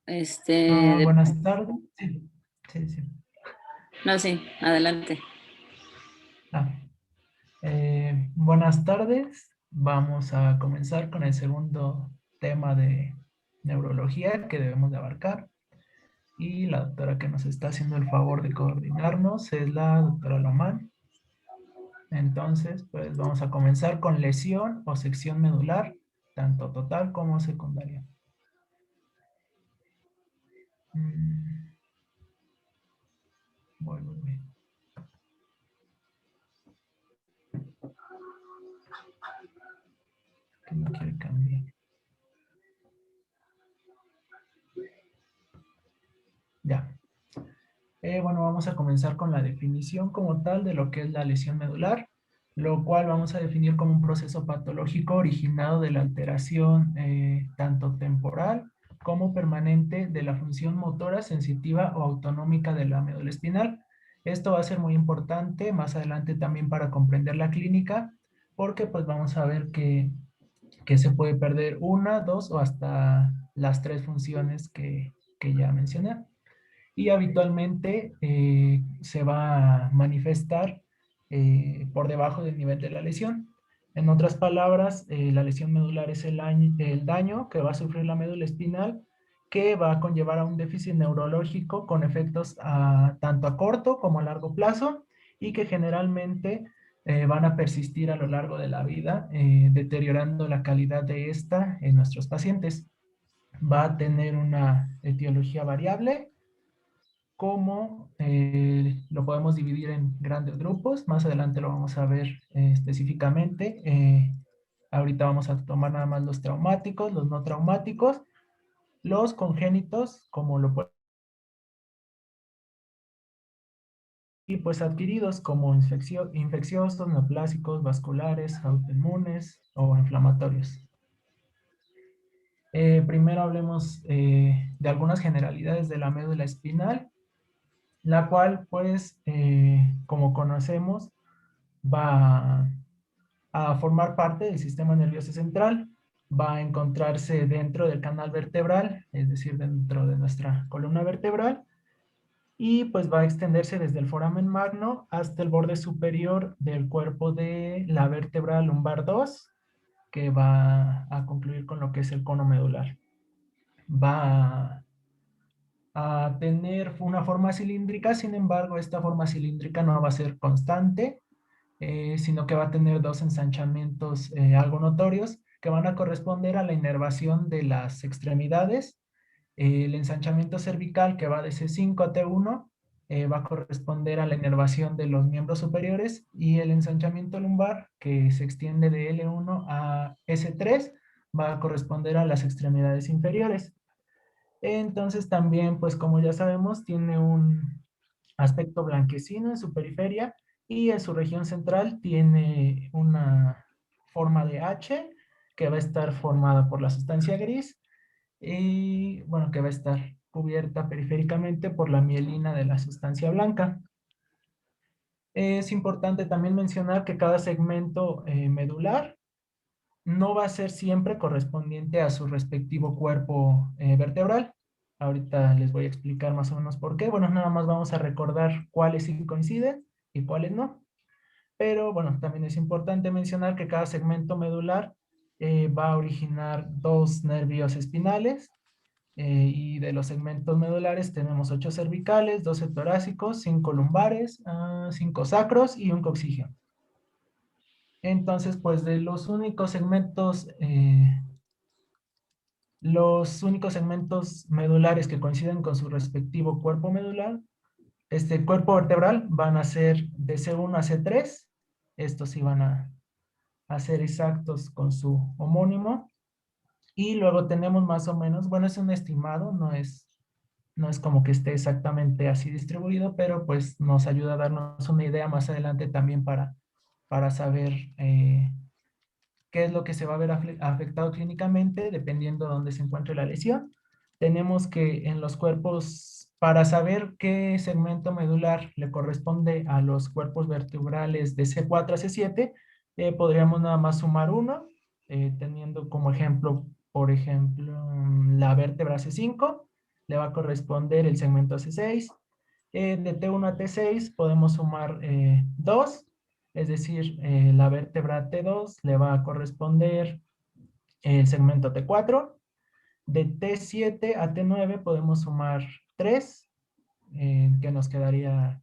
Buenas tardes. Sí, sí, sí. No, sí, adelante. Ah, Buenas tardes. Vamos a comenzar con el segundo tema de neurología que debemos de abarcar. Y la doctora que nos está haciendo el favor de coordinarnos es la doctora Lomán. Entonces, pues vamos a comenzar con lesión o sección medular, tanto total como secundaria. Mm, voy. Que no quiere cambiar. Ya. Bueno, vamos a comenzar con la definición como tal de lo que es la lesión medular, lo cual vamos a definir como un proceso patológico originado de la alteración tanto temporal como permanente de la función motora, sensitiva o autonómica de la médula espinal. Esto va a ser muy importante más adelante también para comprender la clínica, porque pues vamos a ver que se puede perder una, dos o hasta las tres funciones que ya mencioné y habitualmente se va a manifestar por debajo del nivel de la lesión. En otras palabras, la lesión medular es el daño que va a sufrir la médula espinal que va a conllevar a un déficit neurológico con efectos tanto a corto como a largo plazo y que generalmente van a persistir a lo largo de la vida, deteriorando la calidad de esta en nuestros pacientes. Va a tener una etiología variable, cómo lo podemos dividir en grandes grupos. Más adelante lo vamos a ver específicamente. Ahorita vamos a tomar nada más los traumáticos, los no traumáticos, los congénitos, como lo pueden, y pues adquiridos como infecciosos, neoplásicos, vasculares, autoinmunes o inflamatorios. Primero hablemos de algunas generalidades de la médula espinal, la cual pues como conocemos va a formar parte del sistema nervioso central, va a encontrarse dentro del canal vertebral, es decir, dentro de nuestra columna vertebral, y pues va a extenderse desde el foramen magno hasta el borde superior del cuerpo de la vértebra lumbar 2, que va a concluir con lo que es el cono medular. Va a tener una forma cilíndrica, sin embargo, esta forma cilíndrica no va a ser constante, sino que va a tener dos ensanchamientos algo notorios que van a corresponder a la inervación de las extremidades. El ensanchamiento cervical que va de C5 a T1 va a corresponder a la inervación de los miembros superiores y el ensanchamiento lumbar que se extiende de L1 a S3 va a corresponder a las extremidades inferiores. Entonces también, pues como ya sabemos, tiene un aspecto blanquecino en su periferia y en su región central tiene una forma de H que va a estar formada por la sustancia gris y bueno, que va a estar cubierta periféricamente por la mielina de la sustancia blanca. Es importante también mencionar que cada segmento medular no va a ser siempre correspondiente a su respectivo cuerpo vertebral. Ahorita les voy a explicar más o menos por qué. Bueno, nada más vamos a recordar cuáles sí coinciden y cuáles no. Pero bueno, también es importante mencionar que cada segmento medular va a originar dos nervios espinales y de los segmentos medulares tenemos 8 cervicales, 12 torácicos, 5 lumbares, 5 sacros y un coxígeo. Entonces, pues de los únicos segmentos medulares que coinciden con su respectivo cuerpo medular, este cuerpo vertebral van a ser de C1 a C3. Estos sí van a ser exactos con su homónimo. Y luego tenemos más o menos, bueno, es un estimado, no es como que esté exactamente así distribuido, pero pues nos ayuda a darnos una idea más adelante también para saber qué es lo que se va a ver afectado clínicamente dependiendo de dónde se encuentre la lesión. Tenemos que en los cuerpos, para saber qué segmento medular le corresponde a los cuerpos vertebrales de C4 a C7, podríamos nada más sumar uno, teniendo como ejemplo, por ejemplo, la vértebra C5. le va a corresponder el segmento C6. De T1 a T6 podemos sumar 2, es decir, la vértebra T2 le va a corresponder el segmento T4. De T7 a T9 podemos sumar 3, que nos quedaría,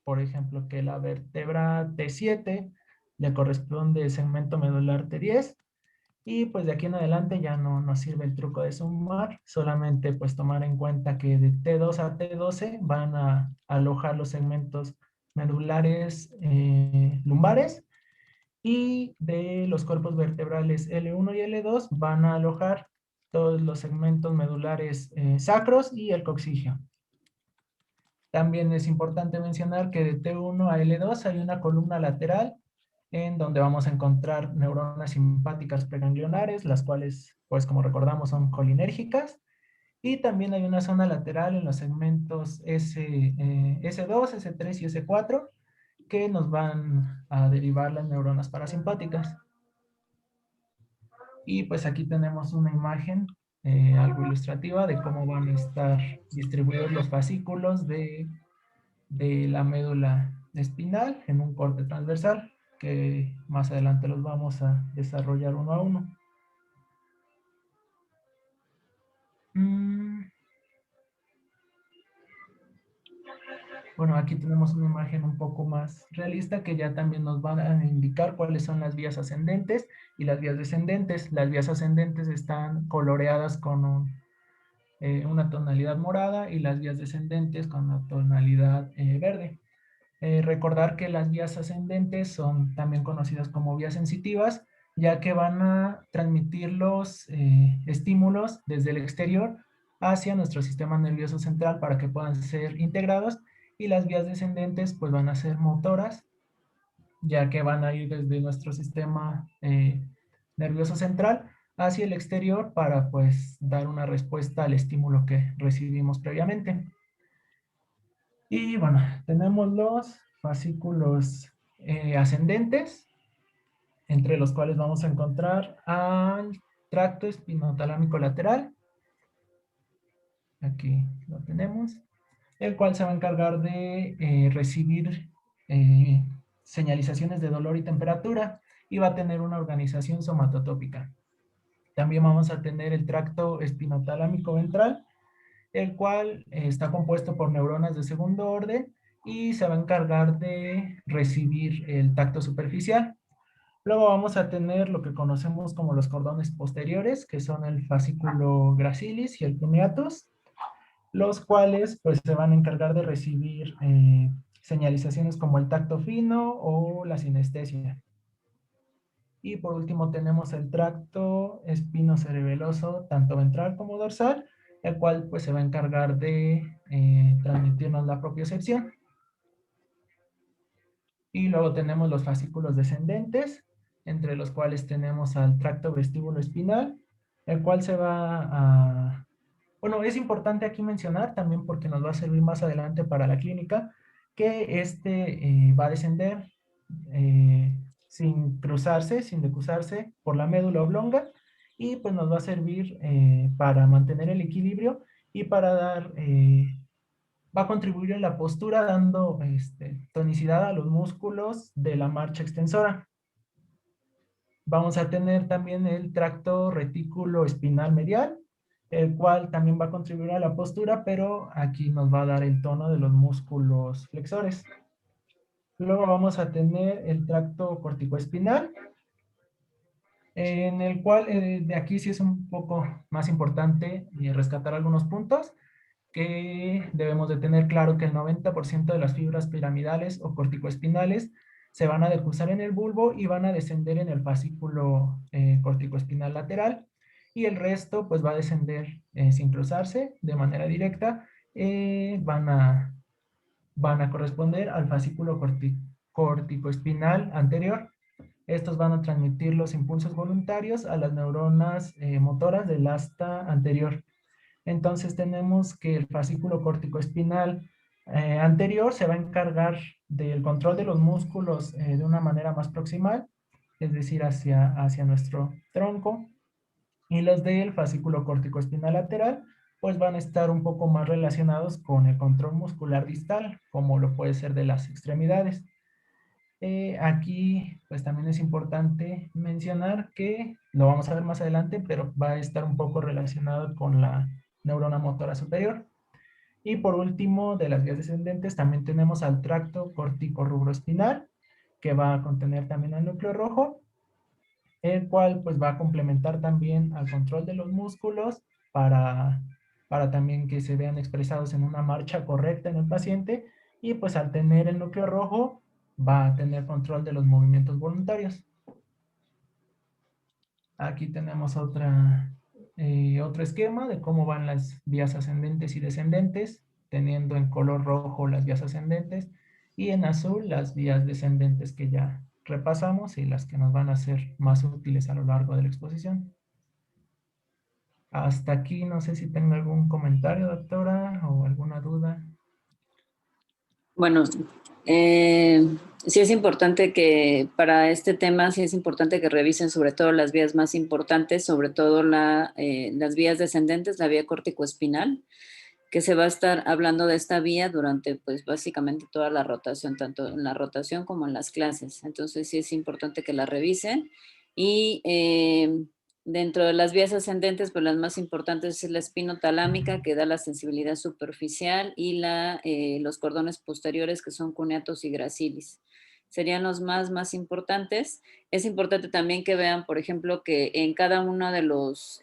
por ejemplo, que la vértebra T7 le corresponde el segmento medular T10. Y pues de aquí en adelante ya no nos sirve el truco de sumar, solamente pues tomar en cuenta que de T2 a T12 van a alojar los segmentos medulares lumbares, y de los cuerpos vertebrales L1 y L2 van a alojar todos los segmentos medulares sacros y el coxígeo. También es importante mencionar que de T1 a L2 hay una columna lateral en donde vamos a encontrar neuronas simpáticas preganglionares, las cuales, pues como recordamos, son colinérgicas. Y también hay una zona lateral en los segmentos S2, S3 y S4 que nos van a derivar las neuronas parasimpáticas. Y pues aquí tenemos una imagen algo ilustrativa de cómo van a estar distribuidos los fascículos de la médula espinal en un corte transversal, que más adelante los vamos a desarrollar uno a uno. Bueno, aquí tenemos una imagen un poco más realista que ya también nos van a indicar cuáles son las vías ascendentes y las vías descendentes. Las vías ascendentes están coloreadas con una tonalidad morada y las vías descendentes con una tonalidad verde. Recordar que las vías ascendentes son también conocidas como vías sensitivas, ya que van a transmitir los estímulos desde el exterior hacia nuestro sistema nervioso central para que puedan ser integrados, y las vías descendentes pues van a ser motoras, ya que van a ir desde nuestro sistema nervioso central hacia el exterior para pues dar una respuesta al estímulo que recibimos previamente. Y bueno, tenemos los fascículos ascendentes, entre los cuales vamos a encontrar al tracto espinotalámico lateral. Aquí lo tenemos, el cual se va a encargar de recibir señalizaciones de dolor y temperatura, y va a tener una organización somatotópica. También vamos a tener el tracto espinotalámico ventral, el cual está compuesto por neuronas de segundo orden y se va a encargar de recibir el tacto superficial. Luego vamos a tener lo que conocemos como los cordones posteriores, que son el fascículo gracilis y el cuneatus, los cuales pues se van a encargar de recibir señalizaciones como el tacto fino o la sinestesia. Y por último tenemos el tracto espinocerebeloso, tanto ventral como dorsal, el cual pues se va a encargar de transmitirnos la propiocepción. Y luego tenemos los fascículos descendentes, entre los cuales tenemos al tracto vestíbulo espinal, el cual se va a... Bueno, es importante aquí mencionar también porque nos va a servir más adelante para la clínica, que este va a descender sin cruzarse, sin decusarse por la médula oblonga, y pues nos va a servir para mantener el equilibrio y para dar, va a contribuir en la postura dando tonicidad a los músculos de la marcha extensora. Vamos a tener también el tracto retículo espinal medial, el cual también va a contribuir a la postura, pero aquí nos va a dar el tono de los músculos flexores. Luego vamos a tener el tracto corticoespinal, en el cual de aquí sí es un poco más importante rescatar algunos puntos, que debemos de tener claro que el 90% de las fibras piramidales o corticoespinales se van a decusar en el bulbo y van a descender en el fascículo corticoespinal lateral, y el resto pues va a descender sin cruzarse de manera directa, van a corresponder al fascículo corticoespinal anterior. Estos van a transmitir los impulsos voluntarios a las neuronas motoras del asta anterior. Entonces tenemos que el fascículo corticoespinal anterior se va a encargar del control de los músculos de una manera más proximal, es decir, hacia nuestro tronco, y los del fascículo corticoespinal lateral pues van a estar un poco más relacionados con el control muscular distal, como lo puede ser de las extremidades. Aquí pues también es importante mencionar que lo vamos a ver más adelante, pero va a estar un poco relacionado con la neurona motora superior. Y por último, de las vías descendentes, también tenemos al tracto cortico-rubroespinal, que va a contener también el núcleo rojo, el cual pues va a complementar también al control de los músculos para, para también que se vean expresados en una marcha correcta en el paciente, y pues al tener el núcleo rojo va a tener control de los movimientos voluntarios. Aquí tenemos otro esquema de cómo van las vías ascendentes y descendentes, teniendo en color rojo las vías ascendentes y en azul las vías descendentes que ya repasamos y las que nos van a ser más útiles a lo largo de la exposición. Hasta aquí, no sé si tengo algún comentario, doctora, o alguna duda. Bueno, sí es importante que para este tema, sí es importante que revisen sobre todo las vías más importantes, sobre todo las vías descendentes, la vía córtico-espinal, que se va a estar hablando de esta vía durante, pues básicamente toda la rotación, tanto en la rotación como en las clases. Entonces sí es importante que la revisen. Y dentro de las vías ascendentes, pues las más importantes es la espinotalámica, que da la sensibilidad superficial, y los cordones posteriores, que son cuneatos y gracilis. Serían los más importantes. Es importante también que vean, por ejemplo, que en cada uno de los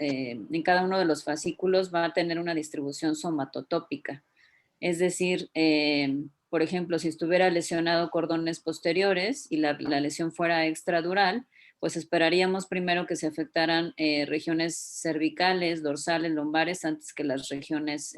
fascículos va a tener una distribución somatotópica. Es decir, por ejemplo, si estuviera lesionado cordones posteriores y la lesión fuera extradural, pues esperaríamos primero que se afectaran regiones cervicales, dorsales, lumbares, antes que las regiones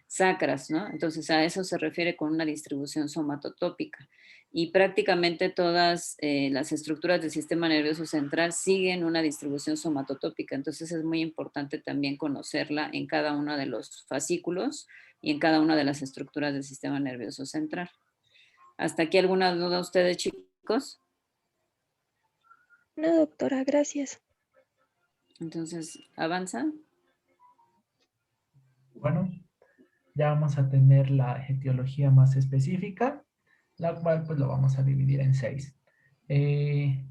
sacras, ¿no? Entonces a eso se refiere con una distribución somatotópica. Y prácticamente todas las estructuras del sistema nervioso central siguen una distribución somatotópica. Entonces es muy importante también conocerla en cada uno de los fascículos y en cada una de las estructuras del sistema nervioso central. ¿Hasta aquí alguna duda ustedes, chicos? No, doctora, gracias. Entonces, ¿avanza? Bueno, ya vamos a tener la etiología más específica, la cual pues lo vamos a dividir en 6.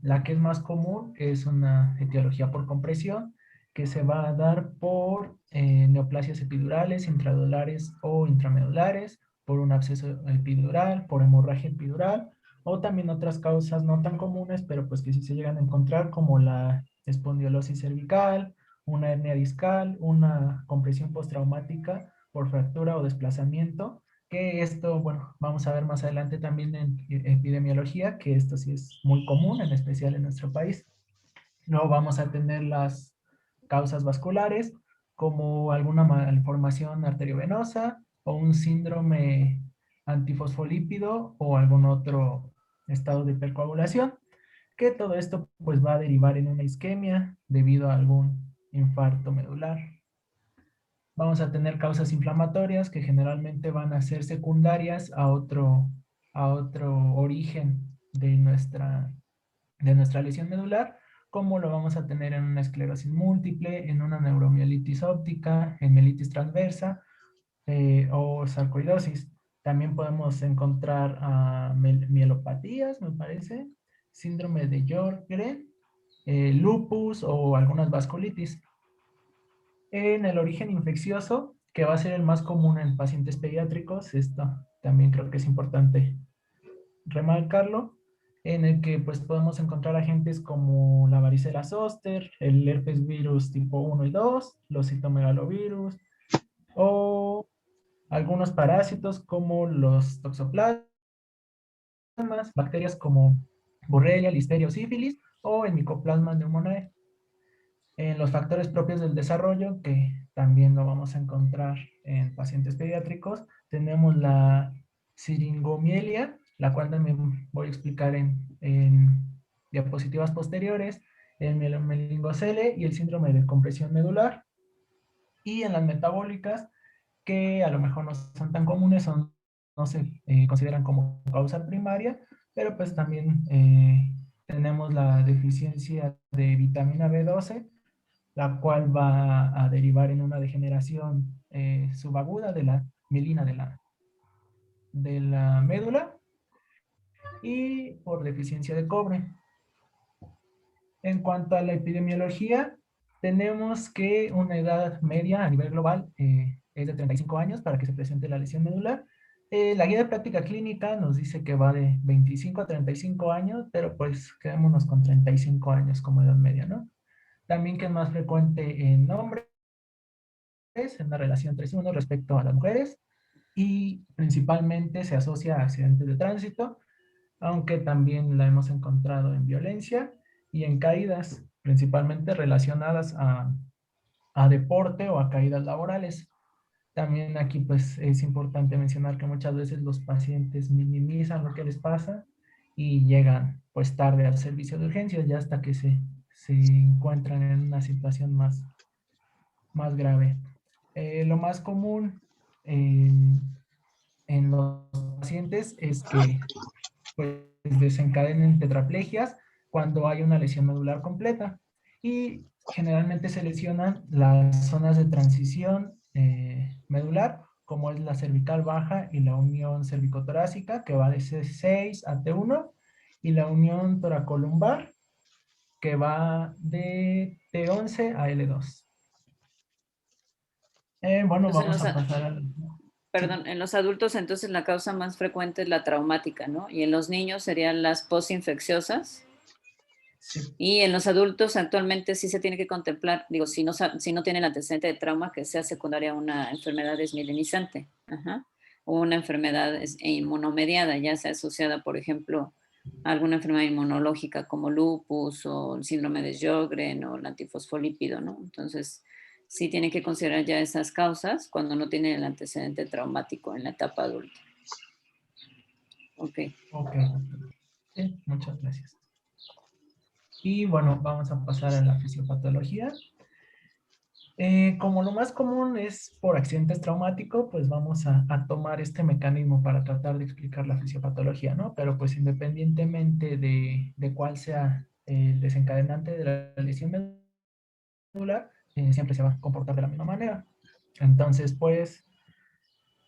La que es más común es una etiología por compresión, que se va a dar por neoplasias epidurales, intradurales o intramedulares, por un absceso epidural, por hemorragia epidural, o también otras causas no tan comunes, pero pues que sí se llegan a encontrar, como la espondiolosis cervical, una hernia discal, una compresión postraumática por fractura o desplazamiento, que esto, bueno, vamos a ver más adelante también en epidemiología, que esto sí es muy común, en especial en nuestro país. Luego vamos a tener las causas vasculares, como alguna malformación arteriovenosa o un síndrome antifosfolípido o algún otro estado de hipercoagulación, que todo esto pues va a derivar en una isquemia debido a algún infarto medular. Vamos a tener causas inflamatorias que generalmente van a ser secundarias a otro origen de nuestra lesión medular, como lo vamos a tener en una esclerosis múltiple, en una neuromielitis óptica, en mielitis transversa o sarcoidosis. También podemos encontrar mielopatías, me parece, síndrome de Sjögren, lupus o algunas vasculitis. En el origen infeccioso, que va a ser el más común en pacientes pediátricos, esto también creo que es importante remarcarlo, en el que pues podemos encontrar agentes como la varicela zoster, el herpes virus tipo 1 y 2, los citomegalovirus, o algunos parásitos como los toxoplasmas, bacterias como Borrelia, Listeria o sífilis, o el Mycoplasma pneumoniae. En los factores propios del desarrollo, que también lo vamos a encontrar en pacientes pediátricos, tenemos la siringomielia, la cual también voy a explicar en diapositivas posteriores, el melingocele y el síndrome de compresión medular. Y en las metabólicas, que a lo mejor no son tan comunes, no se consideran como causa primaria, pero pues también tenemos la deficiencia de vitamina B12, la cual va a derivar en una degeneración subaguda de la mielina de la médula y por deficiencia de cobre. En cuanto a la epidemiología, tenemos que una edad media a nivel global es de 35 años para que se presente la lesión medular. La guía de práctica clínica nos dice que va de 25 a 35 años, pero pues quedémonos con 35 años como edad media, ¿no? También que es más frecuente en hombres, en una relación 3-1 respecto a las mujeres, y principalmente se asocia a accidentes de tránsito, aunque también la hemos encontrado en violencia y en caídas, principalmente relacionadas a deporte o a caídas laborales. También aquí pues es importante mencionar que muchas veces los pacientes minimizan lo que les pasa y llegan pues tarde al servicio de urgencias ya hasta que se encuentran en una situación más grave. Lo más común en los pacientes es que pues desencadenen tetraplegias cuando hay una lesión medular completa y generalmente se lesionan las zonas de transición medular como es la cervical baja y la unión cervicotorácica que va de C6 a T1 y la unión toracolumbar que va de T11 a L2. Bueno, Entonces, vamos a pasar al... Sí, perdón, en los adultos entonces la causa más frecuente es la traumática, ¿no? Y en los niños serían las postinfecciosas. sí. Y en los adultos actualmente sí se tiene que contemplar, digo, si no tiene el antecedente de trauma, que sea secundaria a una enfermedad desmielinizante, ajá, o una enfermedad inmunomediada, ya sea asociada, por ejemplo, a alguna enfermedad inmunológica como lupus o el síndrome de Sjögren o el antifosfolípido, ¿no? Entonces, sí tiene que considerar ya esas causas cuando no tiene el antecedente traumático en la etapa adulta. Ok. Ok, sí, muchas gracias. Y bueno, vamos a pasar a la fisiopatología. Como lo más común es por accidentes traumáticos, pues vamos a tomar este mecanismo para tratar de explicar la fisiopatología, ¿no? Pero pues independientemente de cuál sea el desencadenante de la lesión medular, siempre se va a comportar de la misma manera. Entonces, pues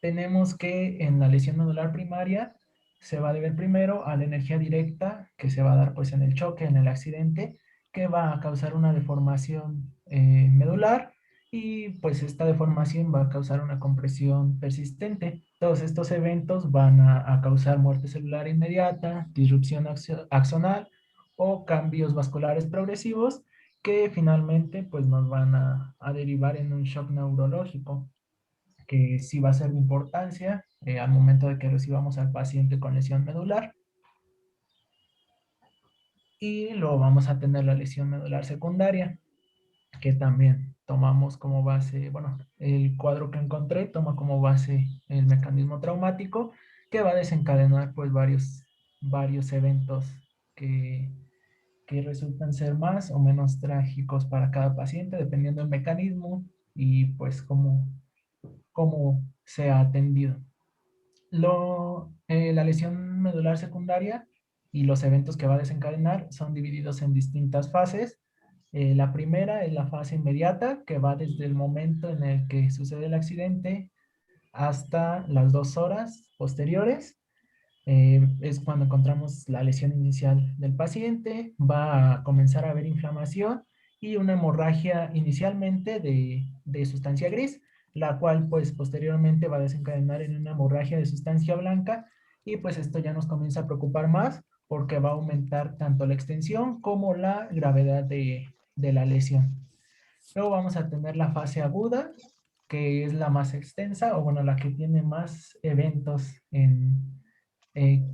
tenemos que en la lesión medular primaria se va a deber primero a la energía directa que se va a dar pues en el choque, en el accidente, que va a causar una deformación medular y pues esta deformación va a causar una compresión persistente. Todos estos eventos van a causar muerte celular inmediata, disrupción axonal o cambios vasculares progresivos que finalmente pues nos van a derivar en un shock neurológico que sí va a ser de importancia al momento de que recibamos al paciente con lesión medular. Y luego vamos a tener la lesión medular secundaria, que también tomamos como base, bueno, el cuadro que encontré toma como base el mecanismo traumático que va a desencadenar pues varios eventos que, que resultan ser más o menos trágicos para cada paciente, dependiendo del mecanismo y pues cómo se ha atendido. La lesión medular secundaria y los eventos que va a desencadenar son divididos en distintas fases. La primera es la fase inmediata, que va desde el momento en el que sucede el accidente hasta las 2 horas posteriores. Es cuando encontramos la lesión inicial del paciente, va a comenzar a haber inflamación y una hemorragia inicialmente de sustancia gris, la cual pues posteriormente va a desencadenar en una hemorragia de sustancia blanca y pues esto ya nos comienza a preocupar más porque va a aumentar tanto la extensión como la gravedad de la lesión. Luego vamos a tener la fase aguda, que es la más extensa o bueno, la que tiene más eventos eh,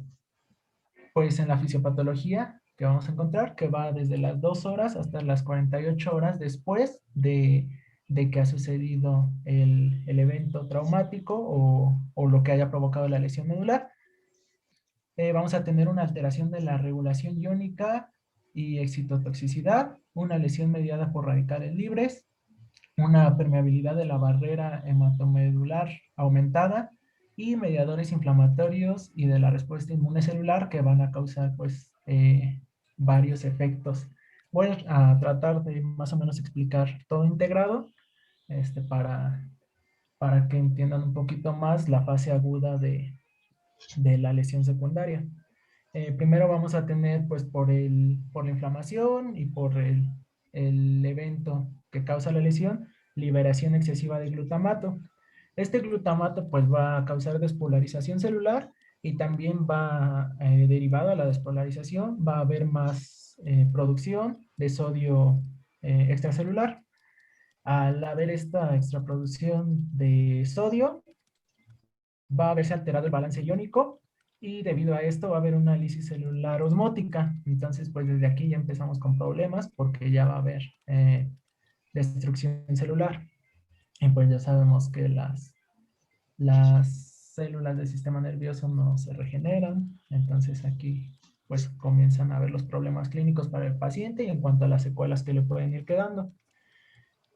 pues en la fisiopatología que vamos a encontrar, que va desde las 2 horas hasta las 48 horas después de que ha sucedido el evento traumático o lo que haya provocado la lesión medular. Vamos a tener una alteración de la regulación iónica y excitotoxicidad, una lesión mediada por radicales libres, una permeabilidad de la barrera hematomedular aumentada y mediadores inflamatorios y de la respuesta inmune celular que van a causar pues varios efectos Voy a tratar de más o menos explicar todo integrado para que entiendan un poquito más la fase aguda de la lesión secundaria. Primero vamos a tener, pues, por la inflamación y por el evento que causa la lesión, liberación excesiva de glutamato. Este glutamato, pues, va a causar despolarización celular y también va, derivado a la despolarización, va a haber más producción de sodio extracelular. Al haber esta extraproducción de sodio, va a verse alterado el balance iónico y debido a esto va a haber una lisis celular osmótica. Entonces, pues desde aquí ya empezamos con problemas porque ya va a haber destrucción celular. Y pues ya sabemos que las células del sistema nervioso no se regeneran. Entonces aquí pues comienzan a ver los problemas clínicos para el paciente y en cuanto a las secuelas que le pueden ir quedando.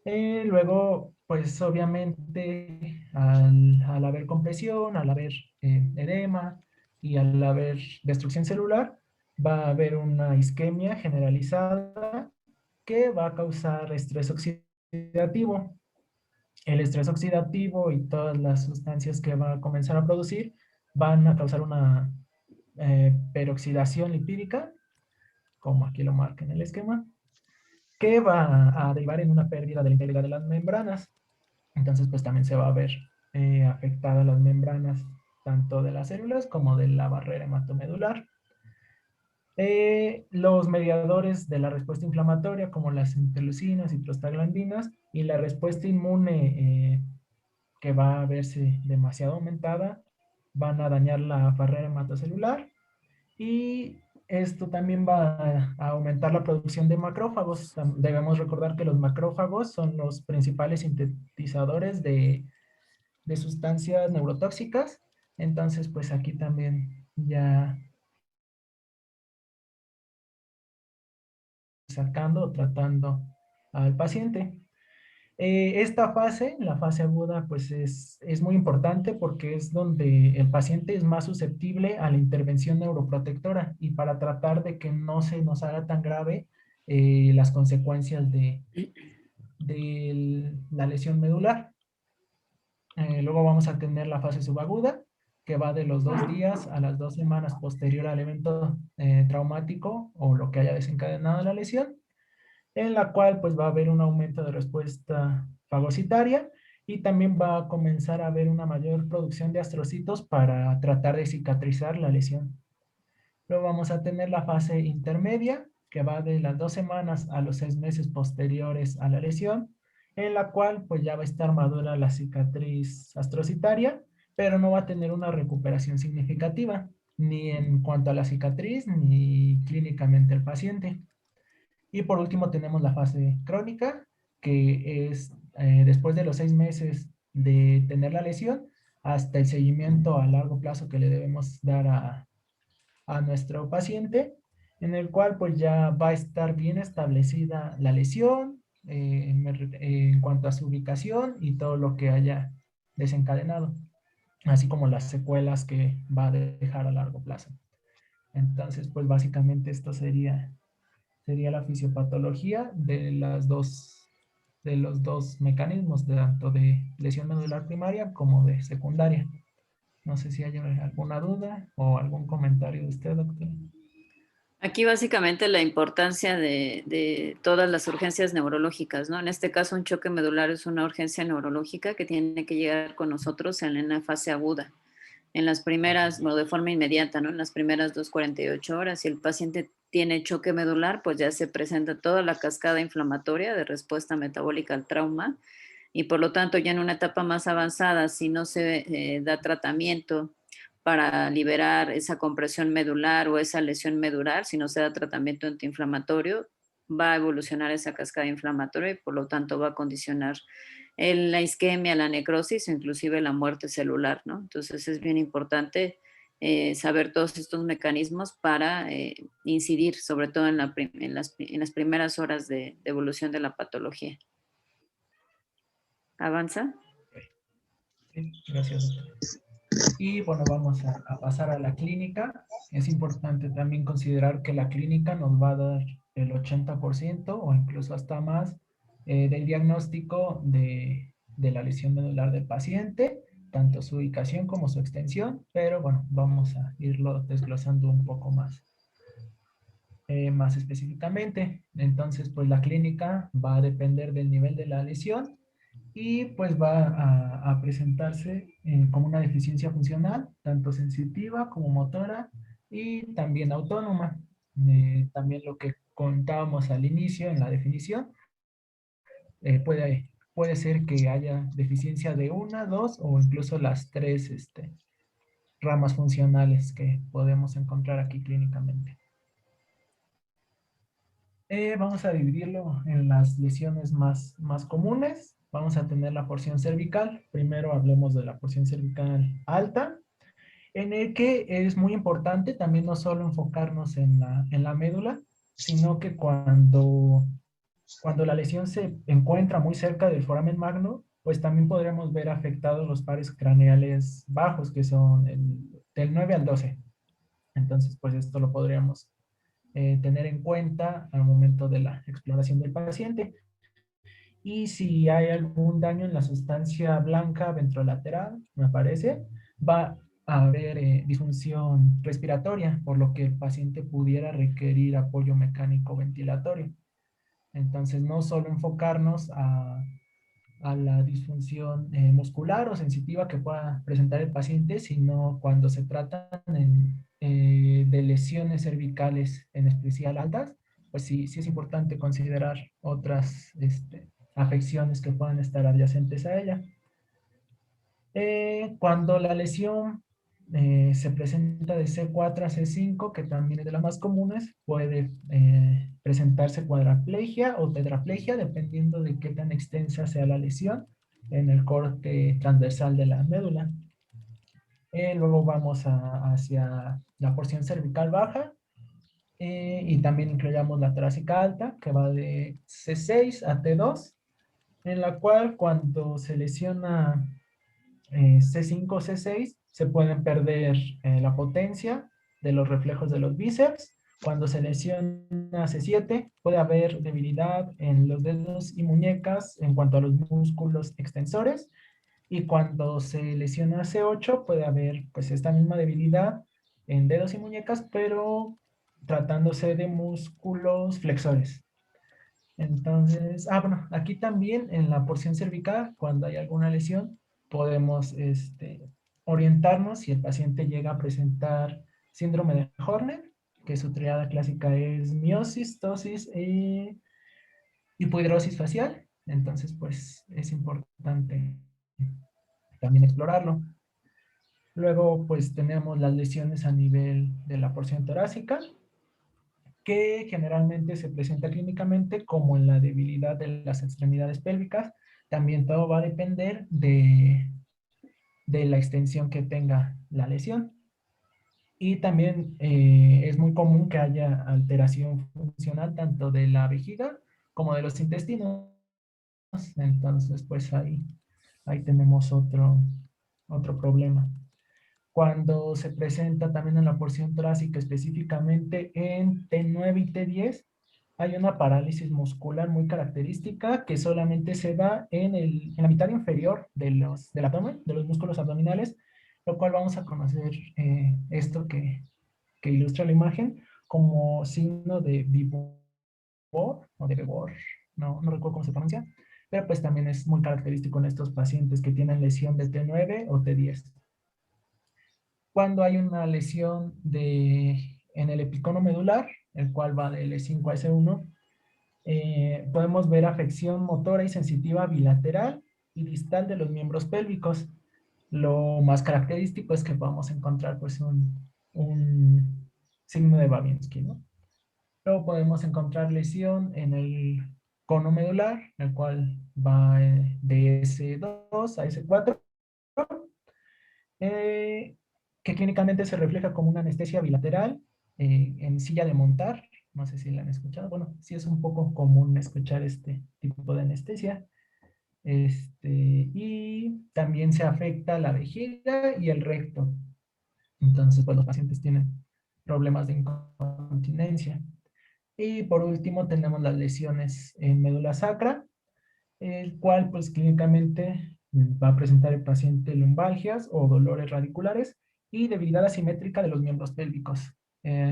Luego, pues obviamente al haber compresión, al haber edema y al haber destrucción celular, va a haber una isquemia generalizada que va a causar estrés oxidativo. El estrés oxidativo y todas las sustancias que va a comenzar a producir van a causar una peroxidación lipídica, como aquí lo marca en el esquema, que va a derivar en una pérdida de la integridad de las membranas. Entonces, pues también se va a ver afectadas las membranas tanto de las células como de la barrera hematomedular. Los mediadores de la respuesta inflamatoria, como las interleucinas y prostaglandinas, y la respuesta inmune que va a verse demasiado aumentada, van a dañar la barrera hematocelular y esto también va a aumentar la producción de macrófagos. Debemos recordar que los macrófagos son los principales sintetizadores de sustancias neurotóxicas. Entonces, pues aquí también ya sacando o tratando al paciente. Esta fase, la fase aguda, pues es muy importante porque es donde el paciente es más susceptible a la intervención neuroprotectora y para tratar de que no se nos haga tan grave las consecuencias de la lesión medular. Luego vamos a tener la fase subaguda, que va de los 2 días a las 2 semanas posterior al evento traumático o lo que haya desencadenado la lesión, en la cual pues va a haber un aumento de respuesta fagocitaria y también va a comenzar a haber una mayor producción de astrocitos para tratar de cicatrizar la lesión. Luego vamos a tener la fase intermedia, que va de las 2 semanas a los 6 meses posteriores a la lesión, en la cual pues ya va a estar madura la cicatriz astrocitaria, pero no va a tener una recuperación significativa, ni en cuanto a la cicatriz, ni clínicamente el paciente. Y por último tenemos la fase crónica, que es después de los 6 meses de tener la lesión, hasta el seguimiento a largo plazo que le debemos dar a nuestro paciente, en el cual pues ya va a estar bien establecida la lesión en cuanto a su ubicación y todo lo que haya desencadenado, así como las secuelas que va a dejar a largo plazo. Entonces, pues básicamente esto sería la fisiopatología de los dos mecanismos, tanto de lesión medular primaria como de secundaria. No sé si hay alguna duda o algún comentario de usted, doctor. Aquí básicamente la importancia de todas las urgencias neurológicas, ¿no? En este caso un choque medular es una urgencia neurológica que tiene que llegar con nosotros en una fase aguda, en las primeras, o de forma inmediata, ¿no? En las primeras 48 horas. Si el paciente tiene choque medular, pues ya se presenta toda la cascada inflamatoria de respuesta metabólica al trauma y por lo tanto ya en una etapa más avanzada, si no se da tratamiento para liberar esa compresión medular o esa lesión medular, si no se da tratamiento antiinflamatorio, va a evolucionar esa cascada inflamatoria y por lo tanto va a condicionar la isquemia, la necrosis o inclusive la muerte celular, ¿no? Entonces es bien importante saber todos estos mecanismos para incidir sobre todo en las primeras horas de evolución de la patología. ¿Avanza? Sí, gracias, doctor. Y bueno, vamos a pasar a la clínica. Es importante también considerar que la clínica nos va a dar el 80% o incluso hasta más del diagnóstico de la lesión medular del paciente, tanto su ubicación como su extensión, pero bueno, vamos a irlo desglosando un poco más específicamente. Entonces, pues la clínica va a depender del nivel de la lesión y pues va a presentarse como una deficiencia funcional, tanto sensitiva como motora y también autónoma. También lo que contábamos al inicio en la definición, puede ser que haya deficiencia de una, dos o incluso las tres ramas funcionales que podemos encontrar aquí clínicamente. Vamos a dividirlo en las lesiones más comunes. Vamos a tener la porción cervical. Primero hablemos de la porción cervical alta, en el que es muy importante también no solo enfocarnos en la médula, sino que cuando la lesión se encuentra muy cerca del foramen magno, pues también podremos ver afectados los pares craneales bajos, que son del 9 al 12. Entonces, pues esto lo podríamos tener en cuenta al momento de la exploración del paciente. Y si hay algún daño en la sustancia blanca ventrolateral, me parece, va a haber disfunción respiratoria, por lo que el paciente pudiera requerir apoyo mecánico ventilatorio. Entonces, no solo enfocarnos a la disfunción muscular o sensitiva que pueda presentar el paciente, sino cuando se tratan de lesiones cervicales, en especial altas, pues sí, sí es importante considerar otras afecciones que puedan estar adyacentes a ella. Cuando la lesión se presenta de C4 a C5, que también es de las más comunes, puede presentarse cuadraplegia o tetraplegia, dependiendo de qué tan extensa sea la lesión en el corte transversal de la médula. Luego vamos hacia la porción cervical baja, y también incluyamos la torácica alta, que va de C6 a T2, en la cual cuando se lesiona C5, C6, se pueden perder la potencia de los reflejos de los bíceps. Cuando se lesiona C7, puede haber debilidad en los dedos y muñecas en cuanto a los músculos extensores. Y cuando se lesiona C8, puede haber pues esta misma debilidad en dedos y muñecas, pero tratándose de músculos flexores. Entonces, bueno, aquí también en la porción cervical, cuando hay alguna lesión, podemos orientarnos si el paciente llega a presentar síndrome de Horner, que su triada clásica es miosis, tosis y hipohidrosis facial. Entonces, pues es importante también explorarlo. Luego, pues tenemos las lesiones a nivel de la porción torácica, que generalmente se presenta clínicamente como en la debilidad de las extremidades pélvicas. También todo va a depender de la extensión que tenga la lesión. Y también es muy común que haya alteración funcional tanto de la vejiga como de los intestinos. Entonces, pues ahí tenemos otro problema. Cuando se presenta también en la porción torácica, específicamente en T9 y T10, hay una parálisis muscular muy característica que solamente se da en la mitad inferior del abdomen, de los músculos abdominales, lo cual vamos a conocer esto que ilustra la imagen como signo de Vibor o de Vibor, no recuerdo cómo se pronuncia, pero pues también es muy característico en estos pacientes que tienen lesión de T9 o T10. Cuando hay una lesión en el epicono medular, el cual va de L5 a S1, podemos ver afección motora y sensitiva bilateral y distal de los miembros pélvicos. Lo más característico es que podemos encontrar pues un signo de Babinski, ¿no? Luego podemos encontrar lesión en el cono medular, el cual va de S2 a S4, eh, que clínicamente se refleja como una anestesia bilateral en silla de montar. No sé si la han escuchado. Bueno, sí es un poco común escuchar este tipo de anestesia. Y también se afecta la vejiga y el recto. Entonces, pues los pacientes tienen problemas de incontinencia. Y por último tenemos las lesiones en médula sacra, el cual pues clínicamente va a presentar el paciente lumbalgias o dolores radiculares y debilidad asimétrica de los miembros pélvicos.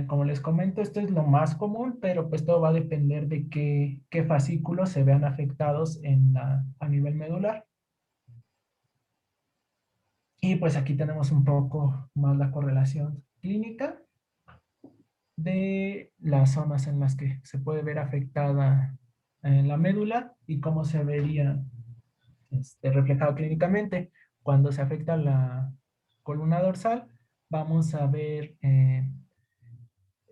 Como les comento, esto es lo más común, pero pues todo va a depender de qué fascículos se vean afectados a nivel medular. Y pues aquí tenemos un poco más la correlación clínica de las zonas en las que se puede ver afectada en la médula y cómo se vería reflejado clínicamente. Cuando se afecta la columna dorsal, vamos a ver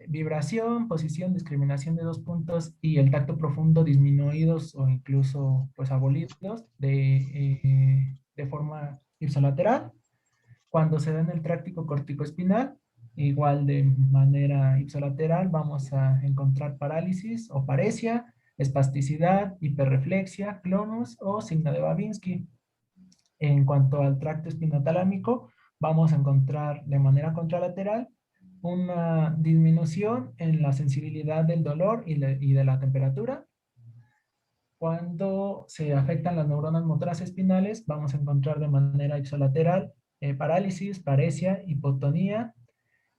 vibración, posición, discriminación de dos puntos y el tacto profundo disminuidos o incluso pues abolidos de forma ipsolateral. Cuando se da en el tráctico corticoespinal, igual de manera ipsolateral, vamos a encontrar parálisis o paresia, espasticidad, hiperreflexia, clonus o signo de Babinski. En cuanto al tracto espinotalámico, vamos a encontrar de manera contralateral una disminución en la sensibilidad del dolor y de la temperatura. Cuando se afectan las neuronas motoras espinales, vamos a encontrar de manera ipsolateral parálisis, paresia, hipotonía,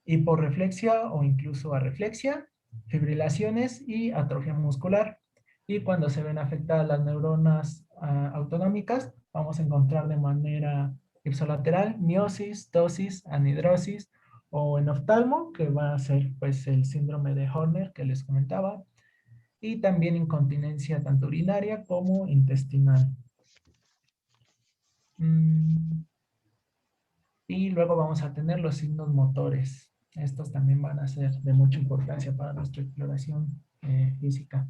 hiporreflexia o incluso arreflexia, fibrilaciones y atrofia muscular. Y cuando se ven afectadas las neuronas autonómicas, vamos a encontrar de manera ipsolateral miosis, tosis, anhidrosis o en oftalmo, que va a ser pues el síndrome de Horner que les comentaba, y también incontinencia tanto urinaria como intestinal. Y luego vamos a tener los signos motores. Estos también van a ser de mucha importancia para nuestra exploración física.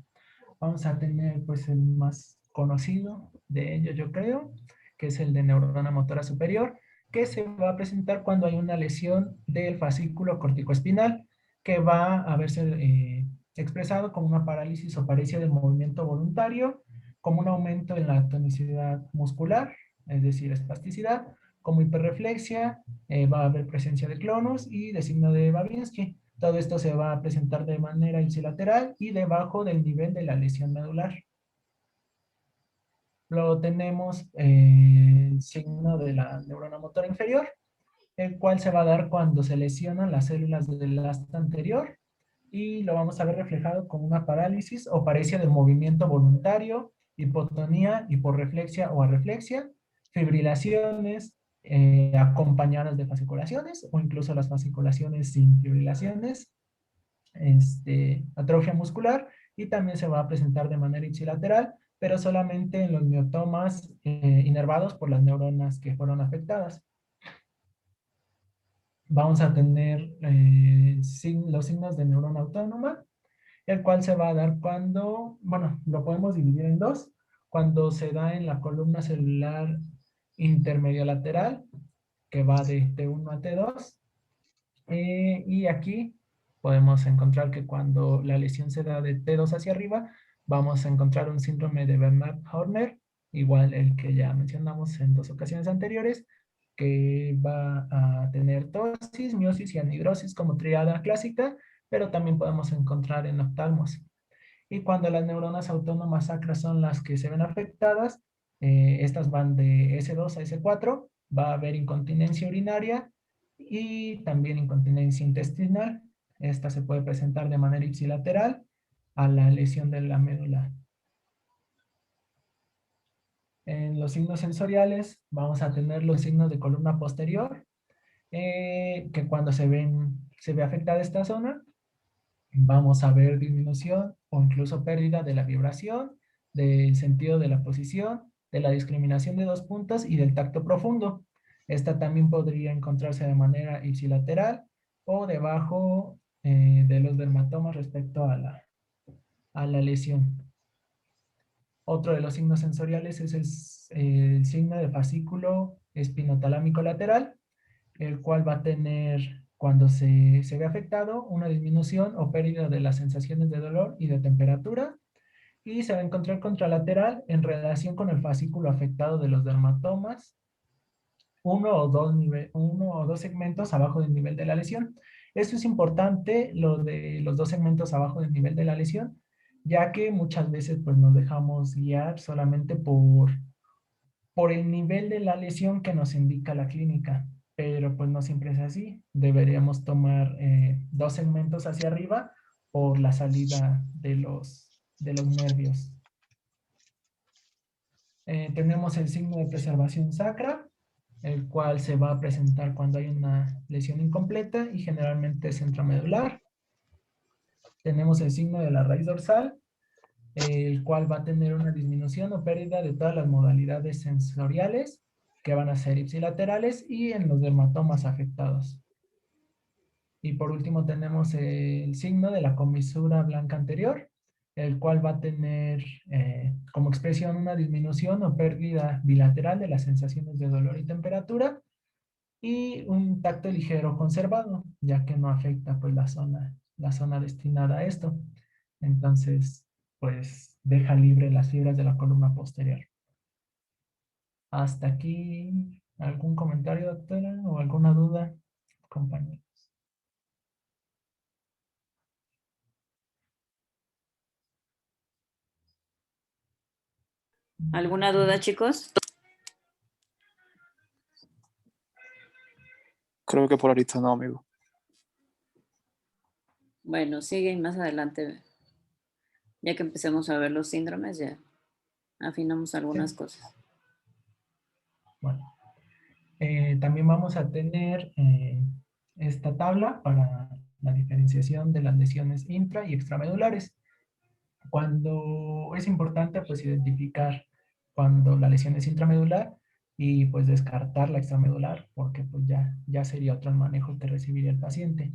Vamos a tener pues el más conocido de ellos, yo creo, que es el de neurona motora superior, que se va a presentar cuando hay una lesión del fascículo corticoespinal, que va a verse expresado como una parálisis o paresia del movimiento voluntario, como un aumento en la tonicidad muscular, es decir, espasticidad, como hiperreflexia, va a haber presencia de clonus y de signo de Babinski. Todo esto se va a presentar de manera ipsilateral y debajo del nivel de la lesión medular. Luego tenemos el signo de la neurona motora inferior, el cual se va a dar cuando se lesionan las células del asta anterior y lo vamos a ver reflejado como una parálisis o paresia del movimiento voluntario, hipotonía, hiporreflexia o arreflexia, fibrilaciones acompañadas de fasciculaciones o incluso las fasciculaciones sin fibrilaciones, atrofia muscular y también se va a presentar de manera ipsilateral, pero solamente en los miotomas inervados por las neuronas que fueron afectadas. Vamos a tener los signos de neurona autónoma, el cual se va a dar cuando, bueno, lo podemos dividir en dos, cuando se da en la columna celular intermedio lateral, que va de T1 a T2, y aquí podemos encontrar que cuando la lesión se da de T2 hacia arriba, vamos a encontrar un síndrome de Bernard-Horner, igual el que ya mencionamos en dos ocasiones anteriores, que va a tener tosis, miosis y anhidrosis como triada clásica, pero también podemos encontrar en oftalmos. Y cuando las neuronas autónomas sacras son las que se ven afectadas, estas van de S2 a S4, va a haber incontinencia urinaria y también incontinencia intestinal. Esta se puede presentar de manera ipsilateral a la lesión de la médula. En los signos sensoriales vamos a tener los signos de columna posterior, que cuando se ve afectada esta zona, vamos a ver disminución o incluso pérdida de la vibración, del sentido de la posición, de la discriminación de dos puntos y del tacto profundo. Esta también podría encontrarse de manera ipsilateral o debajo de los dermatomas respecto a la lesión. Otro de los signos sensoriales es el signo de fascículo espinotalámico lateral, el cual va a tener, cuando se ve afectado, una disminución o pérdida de las sensaciones de dolor y de temperatura, y se va a encontrar contralateral en relación con el fascículo afectado de los dermatomas, uno o dos segmentos abajo del nivel de la lesión. Esto es importante, lo de los dos segmentos abajo del nivel de la lesión, ya que muchas veces pues nos dejamos guiar solamente por el nivel de la lesión que nos indica la clínica, pero pues no siempre es así. Deberíamos tomar dos segmentos hacia arriba por la salida de los nervios. Tenemos el signo de preservación sacra, el cual se va a presentar cuando hay una lesión incompleta y generalmente es intramedular. Tenemos el signo de la raíz dorsal, el cual va a tener una disminución o pérdida de todas las modalidades sensoriales, que van a ser ipsilaterales y en los dermatomas afectados. Y por último tenemos el signo de la comisura blanca anterior, el cual va a tener como expresión una disminución o pérdida bilateral de las sensaciones de dolor y temperatura y un tacto ligero conservado, ya que no afecta pues la zona destinada a esto. Entonces, pues deja libre las fibras de la columna posterior. Hasta aquí, ¿algún comentario, doctora? ¿O alguna duda, compañero? ¿Alguna duda, chicos? Creo que por ahorita no, amigo. Bueno, sigue más adelante. Ya que empecemos a ver los síndromes, ya afinamos algunas cosas. Bueno, también vamos a tener esta tabla para la diferenciación de las lesiones intra y extramedulares. Cuando es importante, pues, identificar cuando la lesión es intramedular y, pues, descartar la extramedular, porque, pues, ya sería otro manejo que recibiría el paciente.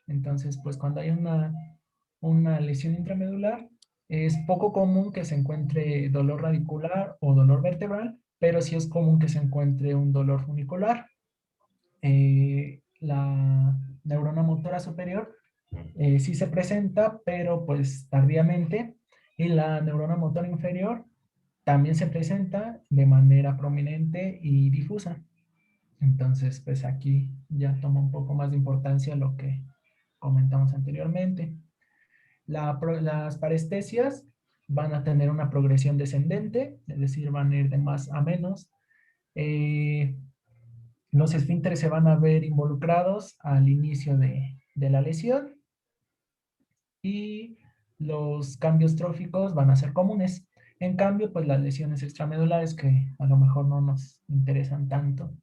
Entonces, pues, cuando hay una lesión intramedular, es poco común que se encuentre dolor radicular o dolor vertebral, pero sí es común que se encuentre un dolor funicular. La neurona motora superior sí se presenta, pero pues tardíamente. Y la neurona motora inferior también se presenta de manera prominente y difusa. Entonces, pues aquí ya toma un poco más de importancia lo que comentamos anteriormente. Las parestesias van a tener una progresión descendente, es decir, van a ir de más a menos. Los esfínteres se van a ver involucrados al inicio de la lesión y los cambios tróficos van a ser comunes. En cambio, pues las lesiones extramedulares que a lo mejor no nos interesan tanto,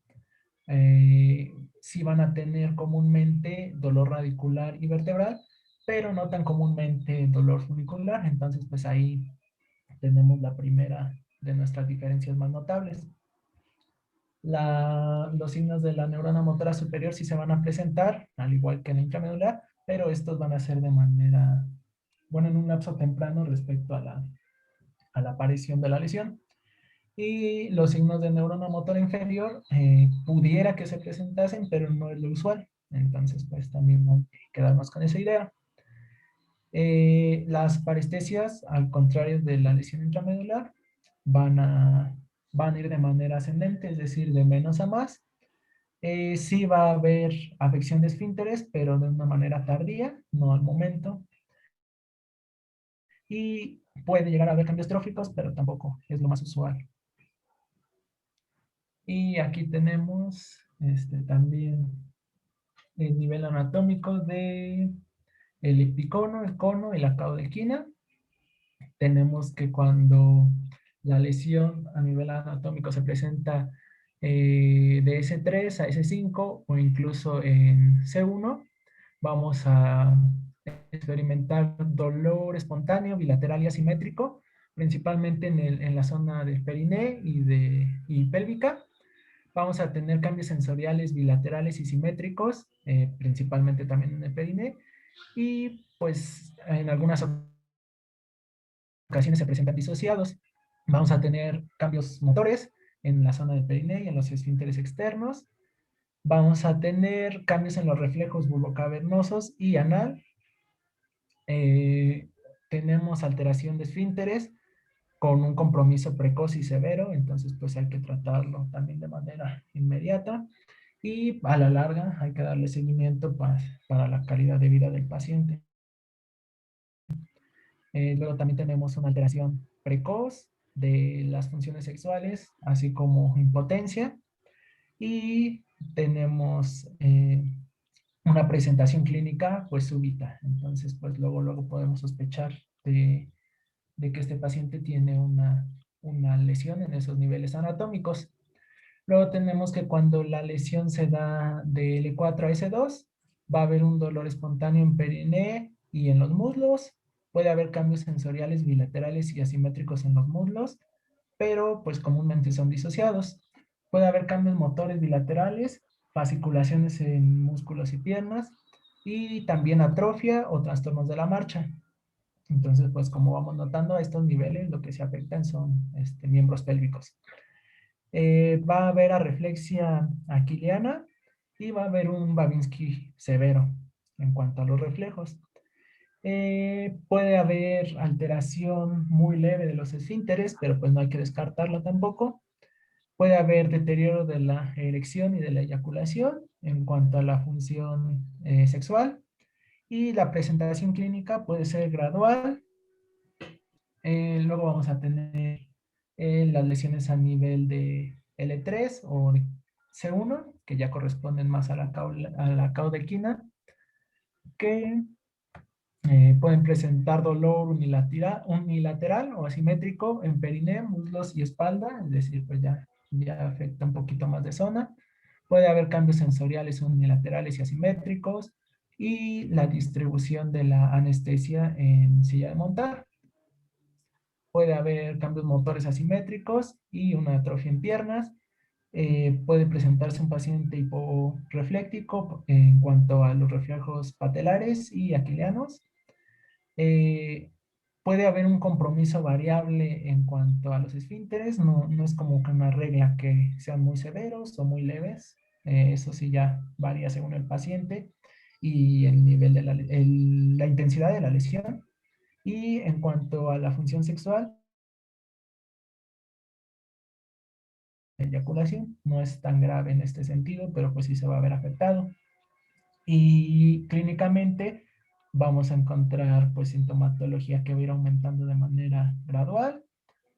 sí van a tener comúnmente dolor radicular y vertebral, pero no tan comúnmente dolor funicular. Entonces, pues ahí tenemos la primera de nuestras diferencias más notables. Los signos de la neurona motora superior sí se van a presentar, al igual que en la intramedular, pero estos van a ser de manera, bueno, en un lapso temprano respecto a la aparición de la lesión. Y los signos de neurona motora inferior pudiera que se presentasen, pero no es lo usual. Entonces, pues también hay que quedarnos con esa idea. Las parestesias, al contrario de la lesión intramedular, van a ir de manera ascendente, es decir, de menos a más. Sí va a haber afección de esfínteres, pero de una manera tardía, no al momento. Y puede llegar a haber cambios tróficos, pero tampoco es lo más usual. Y aquí tenemos también el nivel anatómico de el epicono, el cono y la caudequina. Tenemos que cuando la lesión a nivel anatómico se presenta de S3 a S5 o incluso en C1, vamos a experimentar dolor espontáneo, bilateral y asimétrico, principalmente en la zona del periné y pélvica. Vamos a tener cambios sensoriales bilaterales y simétricos, principalmente también en el periné, y pues en algunas ocasiones se presentan disociados. Vamos a tener cambios motores en la zona del periné y en los esfínteres externos. Vamos a tener cambios en los reflejos bulbocavernosos y anal. Tenemos alteración de esfínteres con un compromiso precoz y severo, entonces pues hay que tratarlo también de manera inmediata. y a la larga hay que darle seguimiento para la calidad de vida del paciente. Luego también tenemos una alteración precoz de las funciones sexuales, así como impotencia, y tenemos una presentación clínica pues súbita. Entonces pues luego podemos sospechar de que este paciente tiene una lesión en esos niveles anatómicos. Luego tenemos que cuando la lesión se da de L4 a S2, va a haber un dolor espontáneo en periné y en los muslos. Puede haber cambios sensoriales bilaterales y asimétricos en los muslos, pero pues comúnmente son disociados. Puede haber cambios motores bilaterales, fasciculaciones en músculos y piernas, y también atrofia o trastornos de la marcha. Entonces, pues como vamos notando, a estos niveles lo que se afectan son miembros pélvicos. Va a haber arreflexia aquiliana y va a haber un Babinski severo en cuanto a los reflejos. Puede haber alteración muy leve de los esfínteres, pero pues no hay que descartarlo tampoco. Puede haber deterioro de la erección y de la eyaculación en cuanto a la función sexual. Y la presentación clínica puede ser gradual. Luego vamos a tener las lesiones a nivel de L3 o C1, que ya corresponden más a la caudequina, que pueden presentar dolor unilateral o asimétrico en periné, muslos y espalda, es decir, pues ya afecta un poquito más de zona. Puede haber cambios sensoriales unilaterales y asimétricos, y la distribución de la anestesia en silla de montar. Puede haber cambios motores asimétricos y una atrofia en piernas. Puede presentarse un paciente hiporrefléctico en cuanto a los reflejos patelares y aquilianos. Eh, Puede haber un compromiso variable en cuanto a los esfínteres. No es como que una regla que sean muy severos o muy leves. Eso sí ya varía según el paciente y el nivel de la intensidad de la lesión. Y en cuanto a la función sexual, la eyaculación no es tan grave en este sentido, pero pues sí se va a ver afectado. Y clínicamente vamos a encontrar pues sintomatología que va a ir aumentando de manera gradual,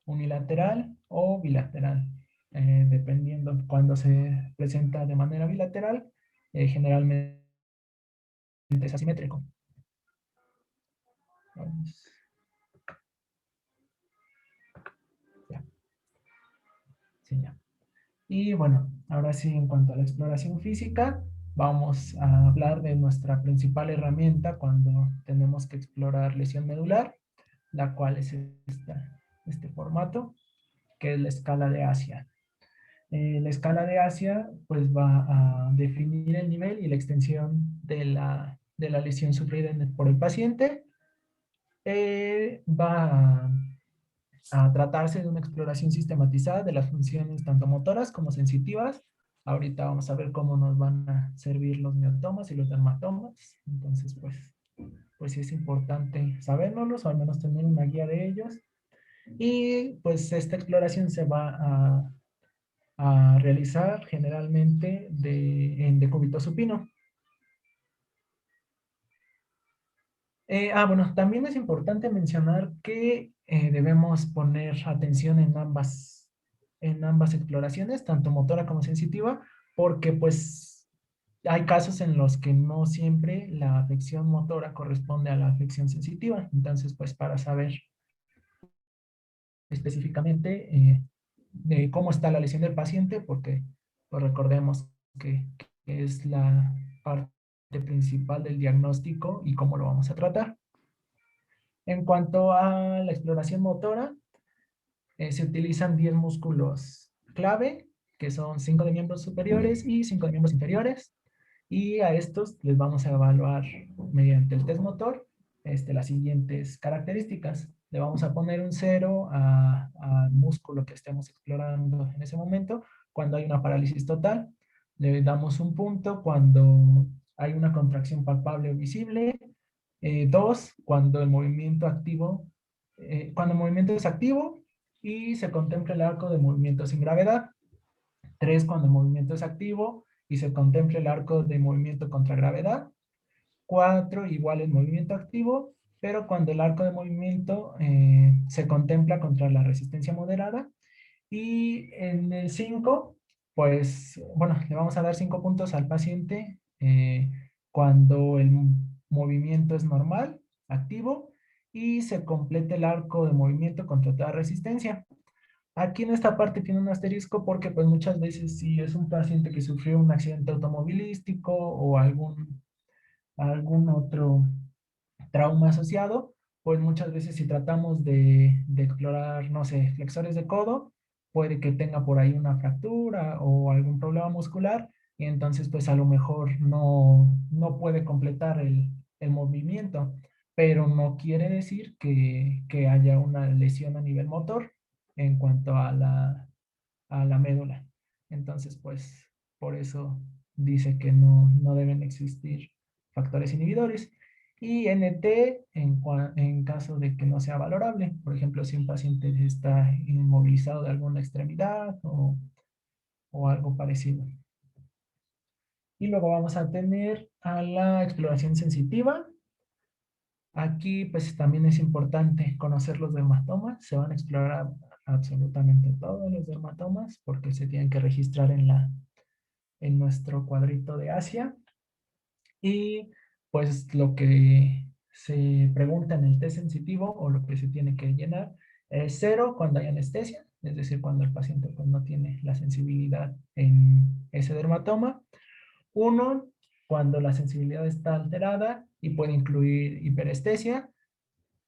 unilateral o bilateral. Dependiendo cuando se presenta de manera bilateral, generalmente es asimétrico. Vamos. Ya. Sí, ya. Y bueno, ahora sí, en cuanto a la exploración física, vamos a hablar de nuestra principal herramienta cuando tenemos que explorar lesión medular, la cual es este formato, que es la escala de Asia. La escala de Asia pues va a definir el nivel y la extensión de la lesión sufrida por el paciente. Va a tratarse de una exploración sistematizada de las funciones tanto motoras como sensitivas. Ahorita vamos a ver cómo nos van a servir los miotomas y los dermatomas. Entonces, pues sí es importante sabérnoslos o al menos tener una guía de ellos. Y pues esta exploración se va a realizar generalmente en decúbito supino. Bueno, también es importante mencionar que debemos poner atención en ambas exploraciones, tanto motora como sensitiva, porque pues hay casos en los que no siempre la afección motora corresponde a la afección sensitiva. Entonces, pues para saber específicamente de cómo está la lesión del paciente, porque pues recordemos que es la parte principal del diagnóstico y cómo lo vamos a tratar. En cuanto a la exploración motora, se utilizan 10 músculos clave, que son 5 de miembros superiores y 5 de miembros inferiores. Y a estos les vamos a evaluar mediante el test motor las siguientes características. Le vamos a poner un 0 al músculo que estemos explorando en ese momento cuando hay una parálisis total. Le damos un punto cuando hay una contracción palpable o visible. 2, cuando el movimiento es activo y se contempla el arco de movimiento sin gravedad. 3, cuando el movimiento es activo y se contempla el arco de movimiento contra gravedad. 4, igual el movimiento activo, pero cuando el arco de movimiento se contempla contra la resistencia moderada. Y en el 5, pues, bueno, le vamos a dar 5 puntos al paciente cuando el movimiento es normal, activo, y se complete el arco de movimiento contra toda resistencia. Aquí en esta parte tiene un asterisco porque pues muchas veces si es un paciente que sufrió un accidente automovilístico o algún otro trauma asociado, pues muchas veces si tratamos de explorar, no sé, flexores de codo, puede que tenga por ahí una fractura o algún problema muscular y entonces pues a lo mejor no puede completar el movimiento, pero no quiere decir que haya una lesión a nivel motor en cuanto a la médula. Entonces pues por eso dice que no deben existir factores inhibidores. Y NT en caso de que no sea valorable. Por ejemplo, si un paciente está inmovilizado de alguna extremidad o algo parecido. Y luego vamos a tener a la exploración sensitiva. Aquí pues también es importante conocer los dermatomas. Se van a explorar absolutamente todos los dermatomas porque se tienen que registrar en nuestro cuadrito de Asia. Y pues lo que se pregunta en el test sensitivo o lo que se tiene que llenar es 0 cuando hay anestesia, es decir, cuando el paciente pues, no tiene la sensibilidad en ese dermatoma. 1 cuando la sensibilidad está alterada y puede incluir hiperestesia.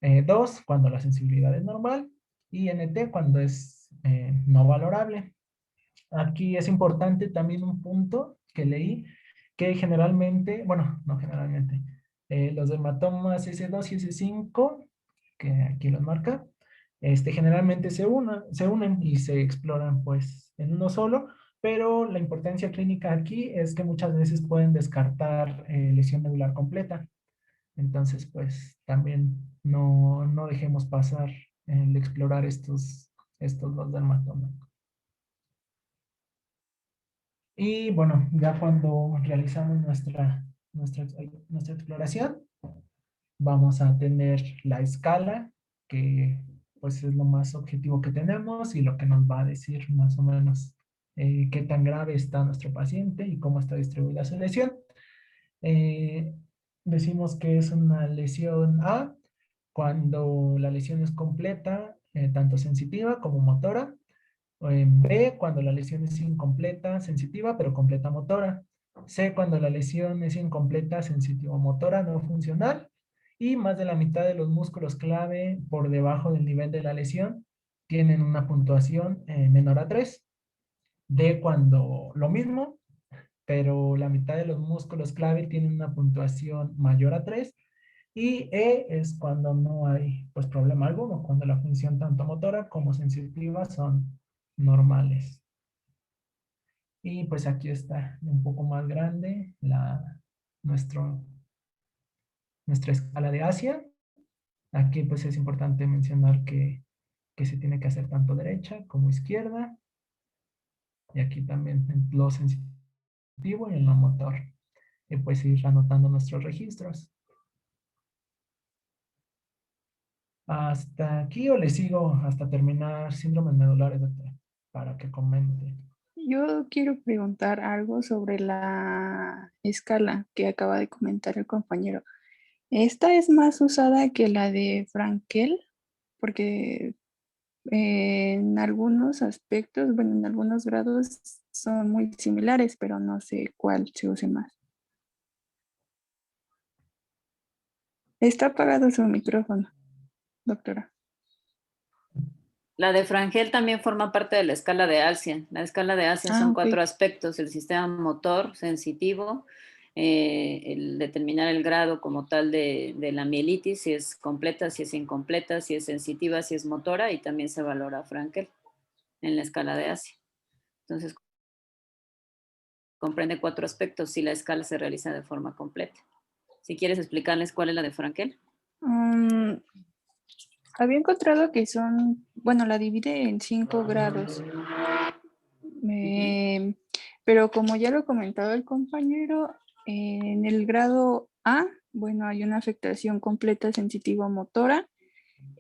2 cuando la sensibilidad es normal. Y NT cuando es no valorable. Aquí es importante también un punto que leí, que generalmente, bueno, no generalmente, los dermatomas S2 y S5, que aquí los marca, generalmente se unen y se exploran pues en uno solo, pero la importancia clínica aquí es que muchas veces pueden descartar lesión medular completa. Entonces, pues también no dejemos pasar el explorar estos dos dermatomas. Y bueno, ya cuando realizamos nuestra exploración, vamos a tener la escala, que pues es lo más objetivo que tenemos y lo que nos va a decir más o menos qué tan grave está nuestro paciente y cómo está distribuida su lesión. Eh, Decimos que es una lesión A cuando la lesión es completa, tanto sensitiva como motora. O en B, cuando la lesión es incompleta, sensitiva, pero completa motora. C, cuando la lesión es incompleta, sensitivo-motora, no funcional. Y más de la mitad de los músculos clave por debajo del nivel de la lesión tienen una puntuación menor a 3. D, cuando lo mismo, pero la mitad de los músculos clave tienen una puntuación mayor a 3. Y E es cuando no hay pues problema alguno, cuando la función tanto motora como sensitiva son normales. Y pues aquí está un poco más grande nuestro, nuestra escala de Asia. Aquí pues es importante mencionar que se tiene que hacer tanto derecha como izquierda. Y aquí también en lo sensitivo y en lo motor. Y pues ir anotando nuestros registros. ¿Hasta aquí o le sigo hasta terminar síndromes medulares, doctora? Para que comente. Yo quiero preguntar algo sobre la escala que acaba de comentar el compañero. ¿Esta es más usada que la de Frankel? Porque en algunos aspectos, bueno, en algunos grados son muy similares, pero no sé cuál se use más. Está apagado su micrófono, doctora. La de Frangel también forma parte de la escala de Asia. La escala de Asia son Ok. 4 aspectos: el sistema motor, sensitivo, el determinar el grado como tal de la mielitis, si es completa, si es incompleta, si es sensitiva, si es motora, y también se valora Frankel en la escala de Asia. Entonces, comprende 4 aspectos si la escala se realiza de forma completa. Si quieres explicarles cuál es la de Frankel. Había encontrado que son, bueno, la divide en 5 grados. Pero Pero como ya lo ha comentado el compañero, en el grado A, bueno, hay una afectación completa sensitiva motora.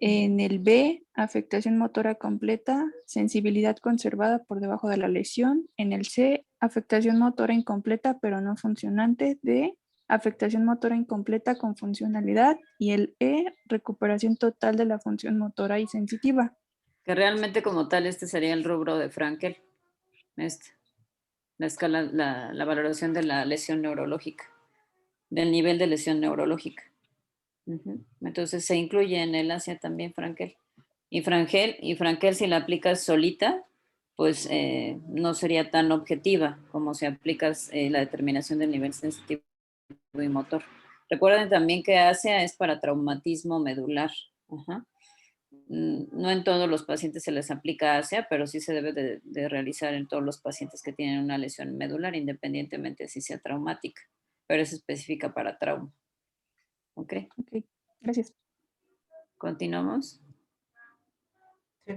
En el B, afectación motora completa, sensibilidad conservada por debajo de la lesión. En el C, afectación motora incompleta pero no funcionante. D, afectación motora incompleta con funcionalidad. Y el E, recuperación total de la función motora y sensitiva. Que realmente como tal este sería el rubro de Frankel. La escala, la valoración de la lesión neurológica, del nivel de lesión neurológica. Entonces se incluye en el Asia también Frankel. Y Frankel si la aplicas solita, pues no sería tan objetiva como si aplicas la determinación del nivel sensitivo y motor. Recuerden también que Asia es para traumatismo medular. No en todos los pacientes se les aplica Asia, pero sí se debe de realizar en todos los pacientes que tienen una lesión medular, independientemente si sea traumática, pero es específica para trauma. ¿Ok? Ok, gracias. ¿Continuamos? Sí.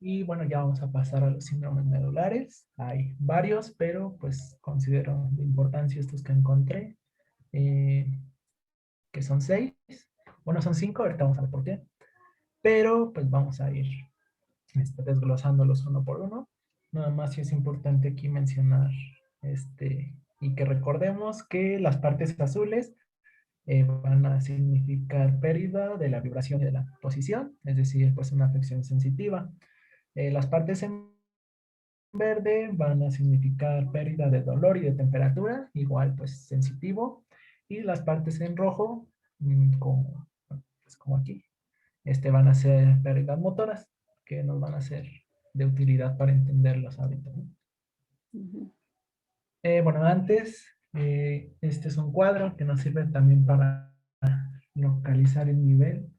Y bueno, ya vamos a pasar a los síndromes medulares. Hay varios, pero pues considero de importancia estos que encontré, que son 6. Bueno, son 5, ahorita vamos a ver por qué. Pero pues vamos a ir desglosándolos uno por uno. Nada más sí es importante aquí mencionar y que recordemos que las partes azules van a significar pérdida de la vibración y de la posición, es decir, pues una afección sensitiva. Las partes en verde van a significar pérdida de dolor y de temperatura, igual pues sensitivo. Y las partes en rojo, como aquí, van a ser pérdidas motoras que nos van a ser de utilidad para entenderlos ahorita, ¿no? Bueno, antes, este es un cuadro que nos sirve también para localizar el nivel.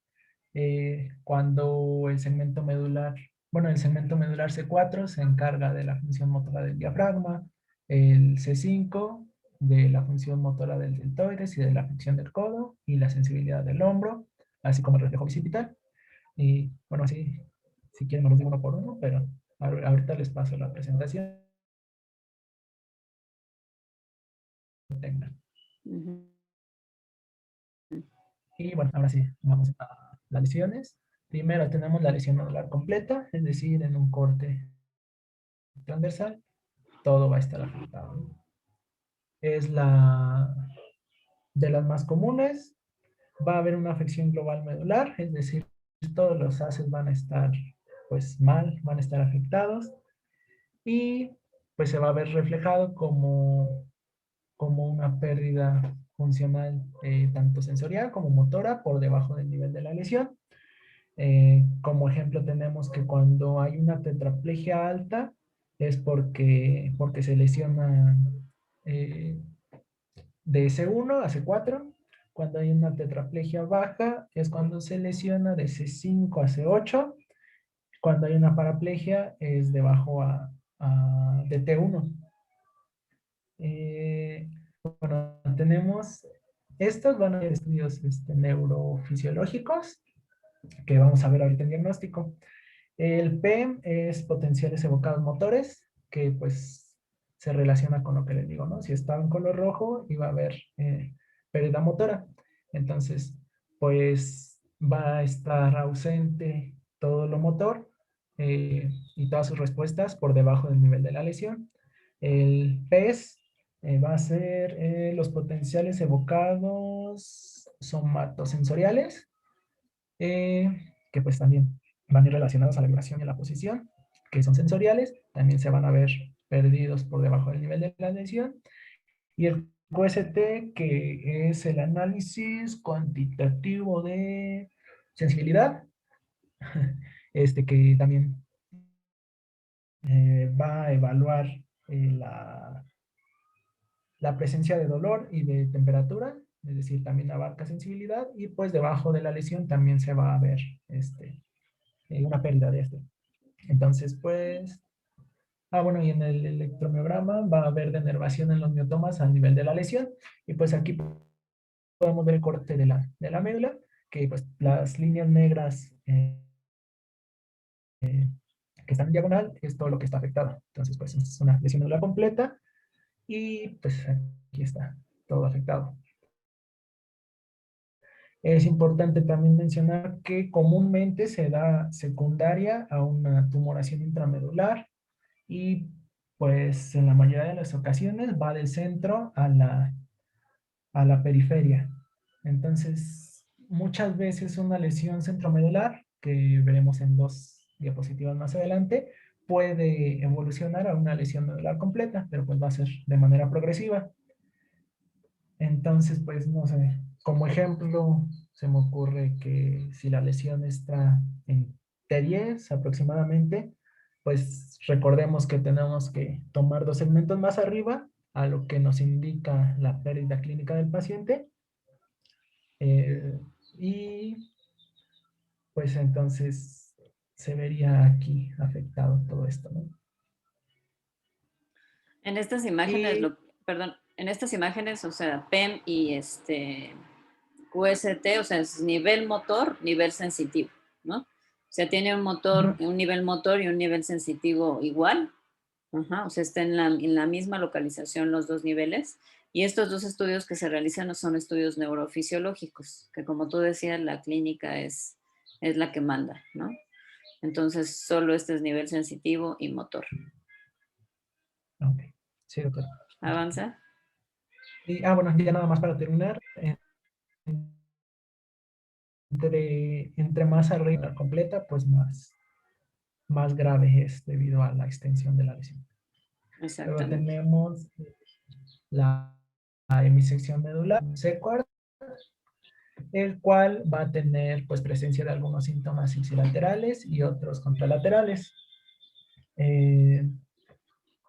Cuando el segmento medular, bueno, el segmento medular C4 se encarga de la función motora del diafragma, el C5 de la función motora del deltoides y de la flexión del codo y la sensibilidad del hombro, así como el reflejo occipital. Y bueno, así, si quieren, me los digo uno por uno, pero ahorita les paso la presentación. Y bueno, ahora sí, vamos a las lesiones. Primero tenemos la lesión nodular completa, es decir, en un corte transversal, todo va a estar afectado. Es la de las más comunes. Va a haber una afección global medular, es decir, todos los haces van a estar pues mal, van a estar afectados y pues se va a ver reflejado como una pérdida funcional tanto sensorial como motora por debajo del nivel de la lesión. Como ejemplo tenemos que cuando hay una tetraplegia alta es porque se lesiona de C1 a C4. Cuando hay una tetraplegia baja es cuando se lesiona de C5 a C8. Cuando hay una paraplegia es de bajo de T1. Bueno, tenemos, estos van a ser estudios neurofisiológicos que vamos a ver ahorita en diagnóstico. El P es potenciales evocados motores, que pues se relaciona con lo que les digo, ¿no? Si está en color rojo, iba a haber pérdida motora. Entonces, pues va a estar ausente todo lo motor y todas sus respuestas por debajo del nivel de la lesión. El PES va a ser los potenciales evocados somatosensoriales, que pues también van a ir relacionados a la vibración y a la posición, que son sensoriales, también se van a ver perdidos por debajo del nivel de la lesión. Y el QST, que es el análisis cuantitativo de sensibilidad, que también va a evaluar la presencia de dolor y de temperatura, es decir, también abarca sensibilidad, y pues debajo de la lesión también se va a ver una pérdida de este. Entonces, pues, bueno, y en el electromiograma va a haber denervación en los miotomas al nivel de la lesión, y pues aquí podemos ver el corte de la médula, que pues las líneas negras que está en diagonal es todo lo que está afectado. Entonces, pues es una lesión medular completa y pues aquí está todo afectado. Es importante también mencionar que comúnmente se da secundaria a una tumoración intramedular y pues en la mayoría de las ocasiones va del centro a la periferia. Entonces, muchas veces una lesión centromedular, que veremos en 2 diapositivas más adelante, puede evolucionar a una lesión medular completa, pero pues va a ser de manera progresiva. Entonces, pues no sé, como ejemplo, se me ocurre que si la lesión está en T10 aproximadamente, pues recordemos que tenemos que tomar 2 segmentos más arriba a lo que nos indica la pérdida clínica del paciente. Y pues entonces se vería aquí afectado todo esto, ¿no? En estas imágenes, Y perdón, en estas imágenes, o sea, PEM y QST, o sea, es nivel motor, nivel sensitivo, ¿no? O sea, tiene un motor, un nivel motor y un nivel sensitivo igual. Ajá, o sea, está en la misma localización los dos niveles. Y estos dos estudios que se realizan no son estudios neurofisiológicos, que como tú decías, la clínica es la que manda, ¿no? Entonces, solo este es nivel sensitivo y motor. ok, sí, doctor. ¿Avanza? Y, bueno, ya nada más para terminar. Entre más arriba completa, pues más grave es debido a la extensión de la lesión. Luego Exactamente. tenemos la hemisección medular, secuar, el cual va a tener pues presencia de algunos síntomas ipsilaterales y otros contralaterales.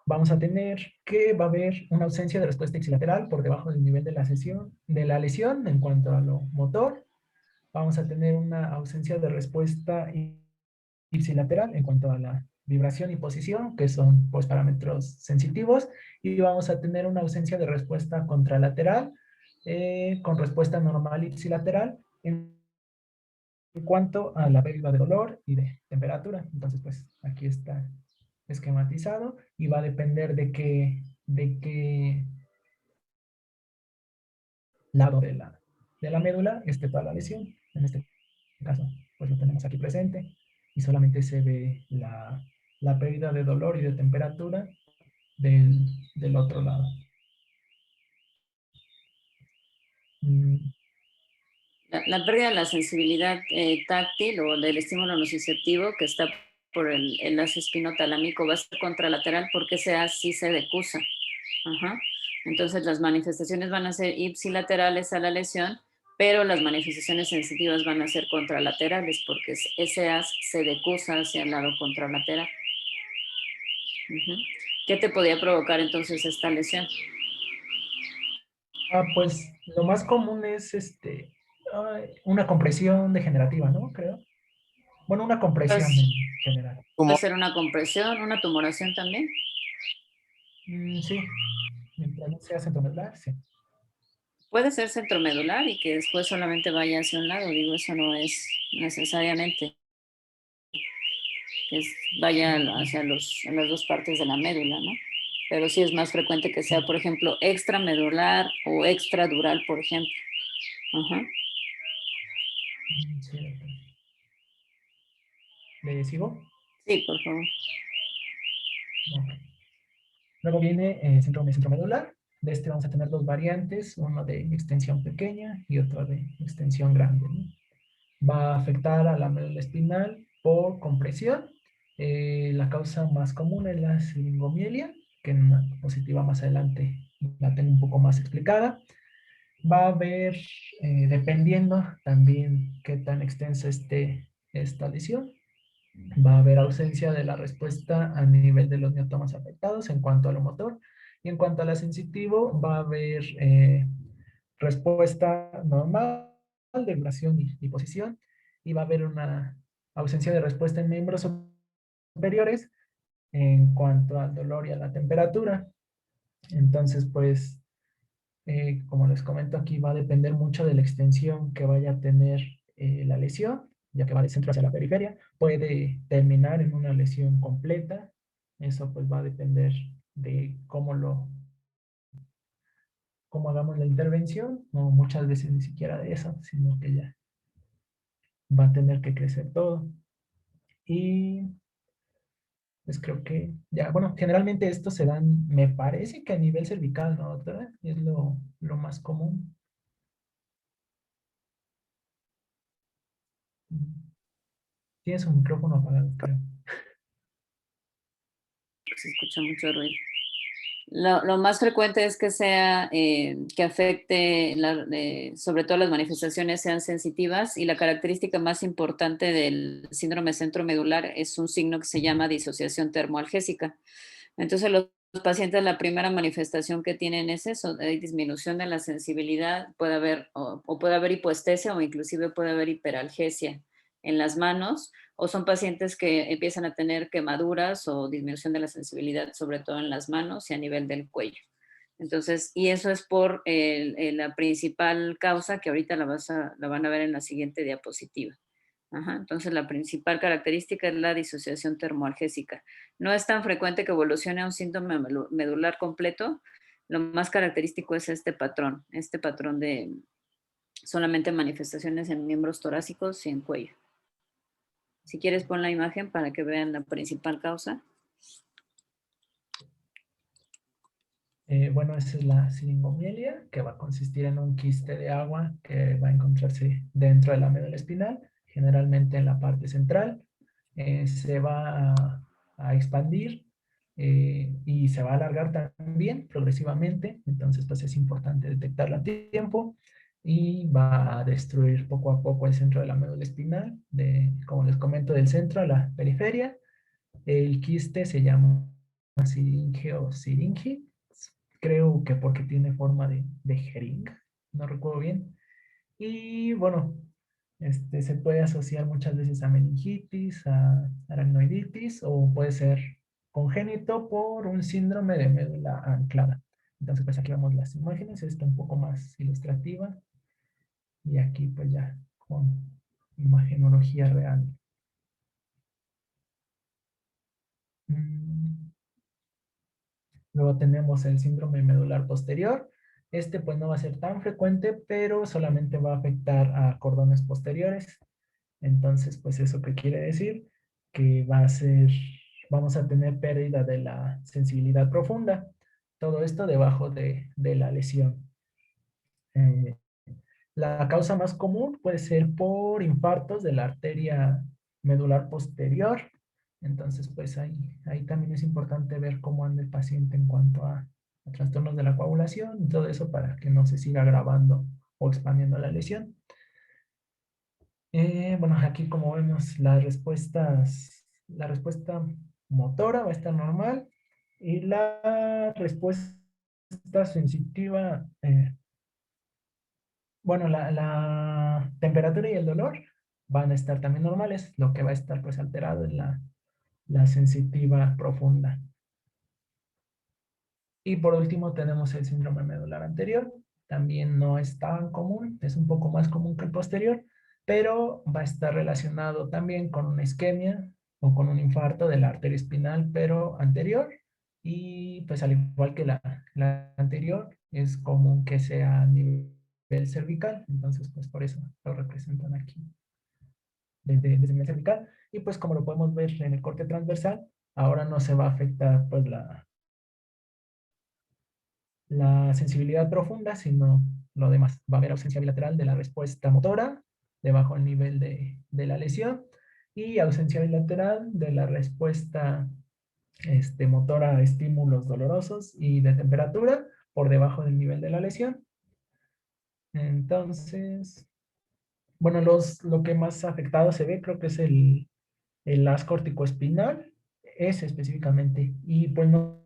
Vamos a tener que va a haber una ausencia de respuesta ipsilateral por debajo del nivel de la lesión en cuanto a lo motor. Vamos a tener una ausencia de respuesta ipsilateral en cuanto a la vibración y posición, que son pues parámetros sensitivos, y vamos a tener una ausencia de respuesta contralateral con respuesta normal ipsilateral en cuanto a la pérdida de dolor y de temperatura. Entonces, pues aquí está esquematizado y va a depender de qué lado de la médula esté toda la lesión. En este caso, pues lo tenemos aquí presente y solamente se ve la pérdida de dolor y de temperatura del otro lado. Mm, La pérdida de la sensibilidad táctil o del estímulo nociceptivo que está por el enlace espinotalámico va a ser contralateral porque ese haz sí se decusa. Ajá. Entonces las manifestaciones van a ser ipsilaterales a la lesión, pero las manifestaciones sensitivas van a ser contralaterales porque ese haz se decusa hacia el lado contralateral. Uh-huh. ¿Qué te podía provocar entonces esta lesión? pues lo más común es una compresión degenerativa, ¿no? Creo. Bueno, una compresión Pues, en general. puede Como ser una compresión, una tumoración también. Sí, mientras no sea centromedular, sí. Puede ser centromedular y que después solamente vaya hacia un lado, digo, eso no es necesariamente que vaya hacia las dos partes de la médula, ¿no? Pero sí es más frecuente que sea, por ejemplo, extramedular o extradural, por ejemplo. Ajá. Sí, ¿le sigo? Sí, por favor. Ok. Luego viene síndrome centromedular. De este vamos a tener 2 variantes, uno de extensión pequeña y otro de extensión grande, ¿no? Va a afectar a la médula espinal por compresión. La causa más común es la siringomielia, que en una diapositiva más adelante la tengo un poco más explicada. Va a haber, dependiendo también qué tan extensa esté esta lesión, va a haber ausencia de la respuesta a nivel de los miotomas afectados en cuanto a lo motor. Y en cuanto a la sensitivo, va a haber respuesta normal de vibración y posición. Y va a haber una ausencia de respuesta en miembros superiores en cuanto al dolor y a la temperatura. Entonces, pues, como les comento aquí, va a depender mucho de la extensión que vaya a tener la lesión ya que va del centro hacia la periferia, puede terminar en una lesión completa. Eso pues va a depender de cómo hagamos la intervención, no muchas veces ni siquiera de eso, sino que ya va a tener que crecer todo. Y pues creo que ya, bueno, generalmente estos se dan, me parece que a nivel cervical, ¿no, doctora? Es lo más común. Tienes un micrófono apagado, creo. Se escucha mucho ruido. Lo más frecuente es que sea, que afecte, sobre todo las manifestaciones sean sensitivas, y la característica más importante del síndrome centromedular es un signo que se llama disociación termoalgésica. Entonces los pacientes, la primera manifestación que tienen es eso, hay disminución de la sensibilidad, puede haber o puede haber hipoestesia o inclusive puede haber hiperalgesia en las manos, o son pacientes que empiezan a tener quemaduras o disminución de la sensibilidad, sobre todo en las manos y a nivel del cuello. Entonces, y eso es por la principal causa, que ahorita la van a ver en la siguiente diapositiva. Ajá, entonces la principal característica es la disociación termoalgésica. No es tan frecuente que evolucione a un síndrome medular completo. Lo más característico es este patrón de solamente manifestaciones en miembros torácicos y en cuello. Si quieres, pon la imagen para que vean la principal causa. Bueno, esa es la siringomielia, que va a consistir en un quiste de agua que va a encontrarse dentro de la médula espinal, generalmente en la parte central. Se va a expandir y se va a alargar también progresivamente. Entonces, pues es importante detectarla a tiempo y va a destruir poco a poco el centro de la médula espinal, como les comento, del centro a la periferia. El quiste se llama siringe o siringi, creo que porque tiene forma de jeringa, no recuerdo bien. Y bueno, se puede asociar muchas veces a meningitis, a aracnoiditis, o puede ser congénito por un síndrome de médula anclada. Entonces, pues aquí vemos las imágenes, esta un poco más ilustrativa, y aquí pues ya con imagenología real. Luego tenemos el síndrome medular posterior. Este pues no va a ser tan frecuente, pero solamente va a afectar a cordones posteriores. Entonces, pues eso qué quiere decir que vamos a tener pérdida de la sensibilidad profunda. Todo esto debajo de la lesión. Eh, la causa más común puede ser por infartos de la arteria medular posterior. Entonces, pues ahí también es importante ver cómo anda el paciente en cuanto a trastornos de la coagulación y todo eso para que no se siga agravando o expandiendo la lesión. Bueno, aquí como vemos la respuesta motora va a estar normal y la respuesta sensitiva, bueno, la temperatura y el dolor van a estar también normales, lo que va a estar pues alterado es la sensitiva profunda. Y por último tenemos el síndrome medular anterior, también no es tan común, es un poco más común que el posterior, pero va a estar relacionado también con una isquemia o con un infarto de la arteria espinal, pero anterior, y pues al igual que la anterior, es común que sea a nivel cervical, entonces pues por eso lo representan aquí desde el cervical, y pues como lo podemos ver en el corte transversal, ahora no se va a afectar pues la sensibilidad profunda, sino lo demás. Va a haber ausencia bilateral de la respuesta motora debajo del nivel de la lesión y ausencia bilateral de la respuesta motora a estímulos dolorosos y de temperatura por debajo del nivel de la lesión. Entonces, bueno, lo que más afectado se ve creo que es el haz corticoespinal, ese específicamente, y pues no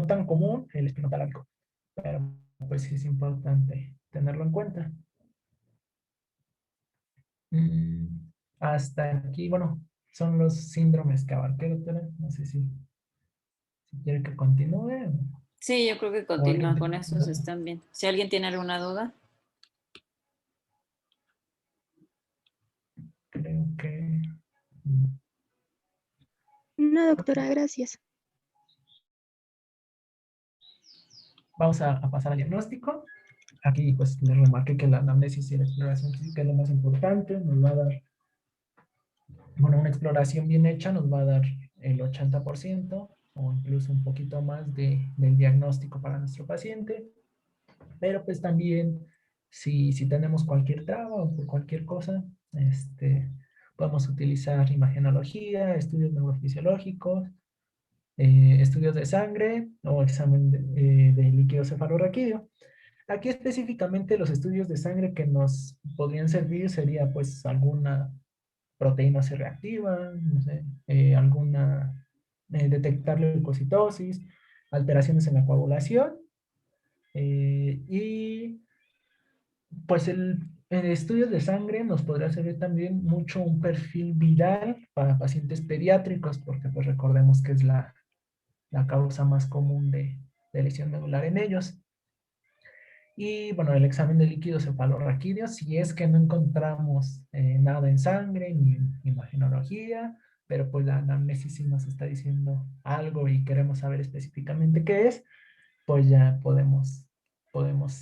tan común el espinotalámico, pero pues sí es importante tenerlo en cuenta. Hasta aquí, bueno, son los síndromes que abarqué, doctora. No sé si quiere que continúe Sí, yo creo que o alguien continúa con tiene esos, duda. están bien. Si alguien tiene alguna duda. Creo que No, doctora, gracias. Vamos a pasar al diagnóstico. Aquí pues les remarqué que la anamnesis y la exploración física es lo más importante. Nos va a dar, bueno, una exploración bien hecha nos va a dar el 80% o incluso un poquito más del diagnóstico para nuestro paciente. Pero pues también si tenemos cualquier traba o por cualquier cosa, podemos utilizar imagenología, estudios neurofisiológicos, estudios de sangre o examen de líquido cefalorraquídeo. Aquí específicamente los estudios de sangre que nos podrían servir sería pues alguna proteína C reactiva, no sé, detectar leucocitosis, alteraciones en la coagulación y pues el estudio de sangre nos podría servir también mucho un perfil viral para pacientes pediátricos, porque pues recordemos que es la causa más común de lesión medular en ellos. Y bueno, el examen de líquido cefalorraquídeo, si es que no encontramos nada en sangre ni imagenología, pero pues la anamnesis sí nos está diciendo algo y queremos saber específicamente qué es, pues ya podemos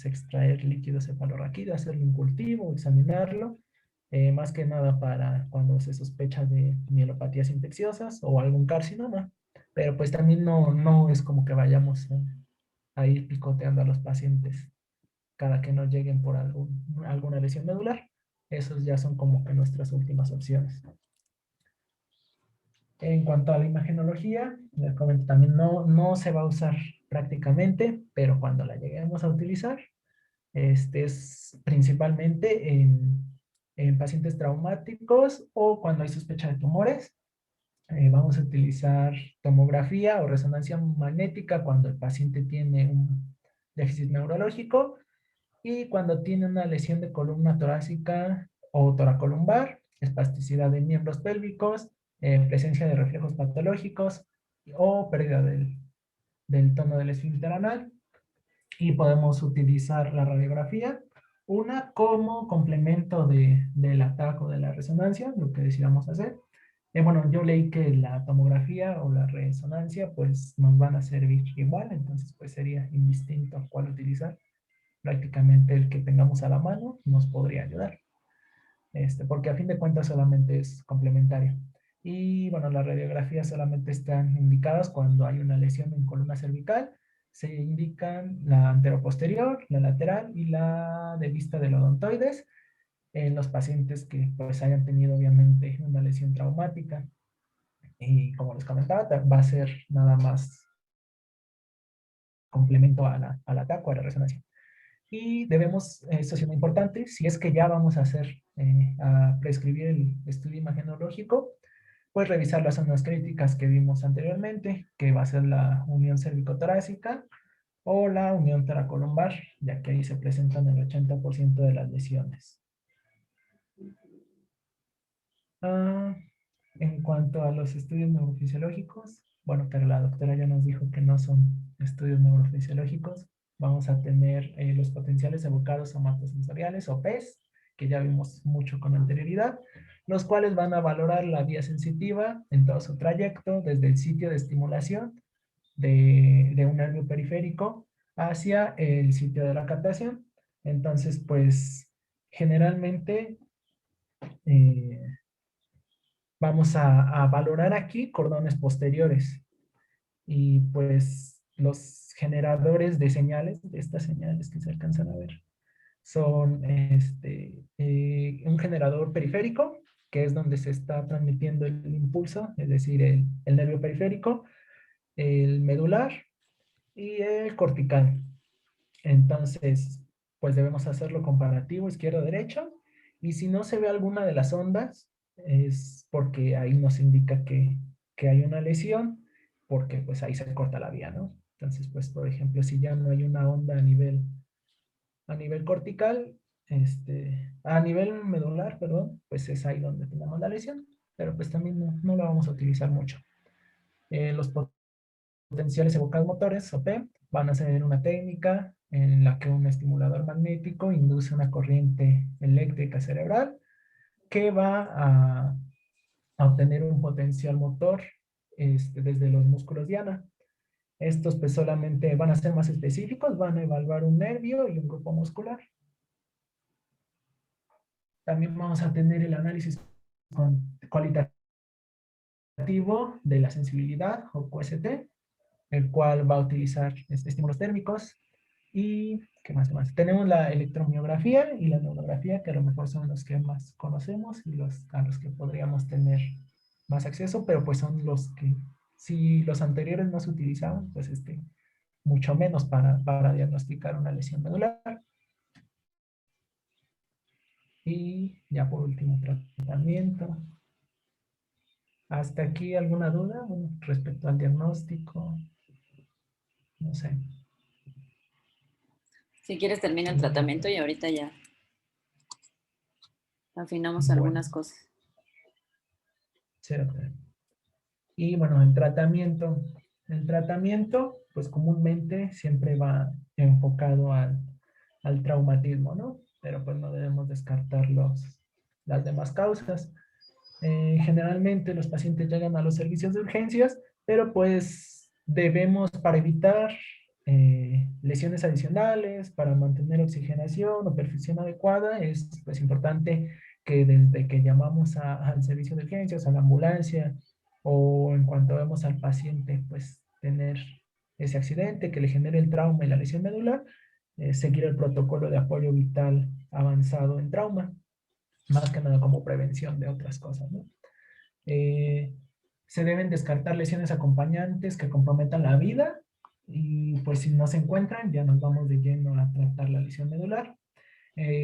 extraer líquido cefalorraquídeo, hacerle un cultivo, examinarlo, más que nada para cuando se sospecha de mielopatías infecciosas o algún carcinoma, pero pues también no es como que vayamos a ir picoteando a los pacientes cada que nos lleguen por alguna lesión medular. Esos ya son como que nuestras últimas opciones. En cuanto a la imagenología, les comento también no se va a usar prácticamente, pero cuando la lleguemos a utilizar, es principalmente en pacientes traumáticos o cuando hay sospecha de tumores. Vamos a utilizar tomografía o resonancia magnética cuando el paciente tiene un déficit neurológico y cuando tiene una lesión de columna torácica o toracolumbar, espasticidad de miembros pélvicos, presencia de reflejos patológicos o pérdida del tono del esfínter anal. Y podemos utilizar la radiografía, una como complemento del ataque o de la resonancia, lo que decidamos hacer. Bueno, yo leí que la tomografía o la resonancia pues nos van a servir igual, entonces pues sería indistinto cuál utilizar. Prácticamente el que tengamos a la mano nos podría ayudar, porque a fin de cuentas solamente es complementario. Y bueno, las radiografías solamente están indicadas cuando hay una lesión en columna cervical. Se indican la anteroposterior, la lateral y la de vista del odontoides en los pacientes que pues hayan tenido obviamente una lesión traumática. Y como les comentaba, va a ser nada más complemento al ataque o a la resonancia. Y debemos, esto es muy importante, si es que ya vamos a prescribir el estudio imagenológico, pues revisar las zonas críticas que vimos anteriormente, que va a ser la unión cervicotorácica o la unión toracolumbar, ya que ahí se presentan el 80% de las lesiones. En cuanto a los estudios neurofisiológicos, bueno, pero la doctora ya nos dijo que no son estudios neurofisiológicos. Vamos a tener los potenciales evocados somatosensoriales o PES, que ya vimos mucho con anterioridad, los cuales van a valorar la vía sensitiva en todo su trayecto, desde el sitio de estimulación de un nervio periférico hacia el sitio de la captación. Entonces, pues, generalmente vamos a valorar aquí cordones posteriores y pues los generadores de señales, de estas señales que se alcanzan a ver, son un generador periférico, que es donde se está transmitiendo el impulso, es decir, el nervio periférico, el medular y el cortical. Entonces, pues debemos hacerlo comparativo izquierdo-derecho y si no se ve alguna de las ondas, es porque ahí nos indica que hay una lesión, porque pues ahí se corta la vía, ¿no? Entonces, pues, por ejemplo, si ya no hay una onda a nivel cortical, a nivel medular, perdón, pues es ahí donde tenemos la lesión, pero pues también no la vamos a utilizar mucho. Los potenciales evocados motores, o P, van a ser una técnica en la que un estimulador magnético induce una corriente eléctrica cerebral que va a obtener un potencial motor desde los músculos diana. Estos pues solamente van a ser más específicos, van a evaluar un nervio y un grupo muscular. También vamos a tener el análisis cualitativo de la sensibilidad o QST, el cual va a utilizar estímulos térmicos. Y, ¿qué más? Tenemos la electromiografía y la neurografía, que a lo mejor son los que más conocemos y a los que podríamos tener más acceso, pero pues son los que, si los anteriores no se utilizaban, pues mucho menos para diagnosticar una lesión medular. Y ya por último, tratamiento. ¿Hasta aquí alguna duda respecto al diagnóstico? No sé. Si quieres termina el tratamiento y ahorita ya afinamos Bueno. algunas cosas. Cierto. Y bueno, el tratamiento. El tratamiento, pues comúnmente siempre va enfocado al traumatismo, ¿no? Pero pues no debemos descartar las demás causas. Generalmente los pacientes llegan a los servicios de urgencias, pero pues debemos, para evitar lesiones adicionales, para mantener oxigenación o perfusión adecuada, es pues importante que desde que llamamos al servicio de urgencias, a la ambulancia, o en cuanto vemos al paciente, pues tener ese accidente que le genere el trauma y la lesión medular, seguir el protocolo de apoyo vital avanzado en trauma, más que nada como prevención de otras cosas, ¿no? Se deben descartar lesiones acompañantes que comprometan la vida y pues si no se encuentran ya nos vamos de lleno a tratar la lesión medular.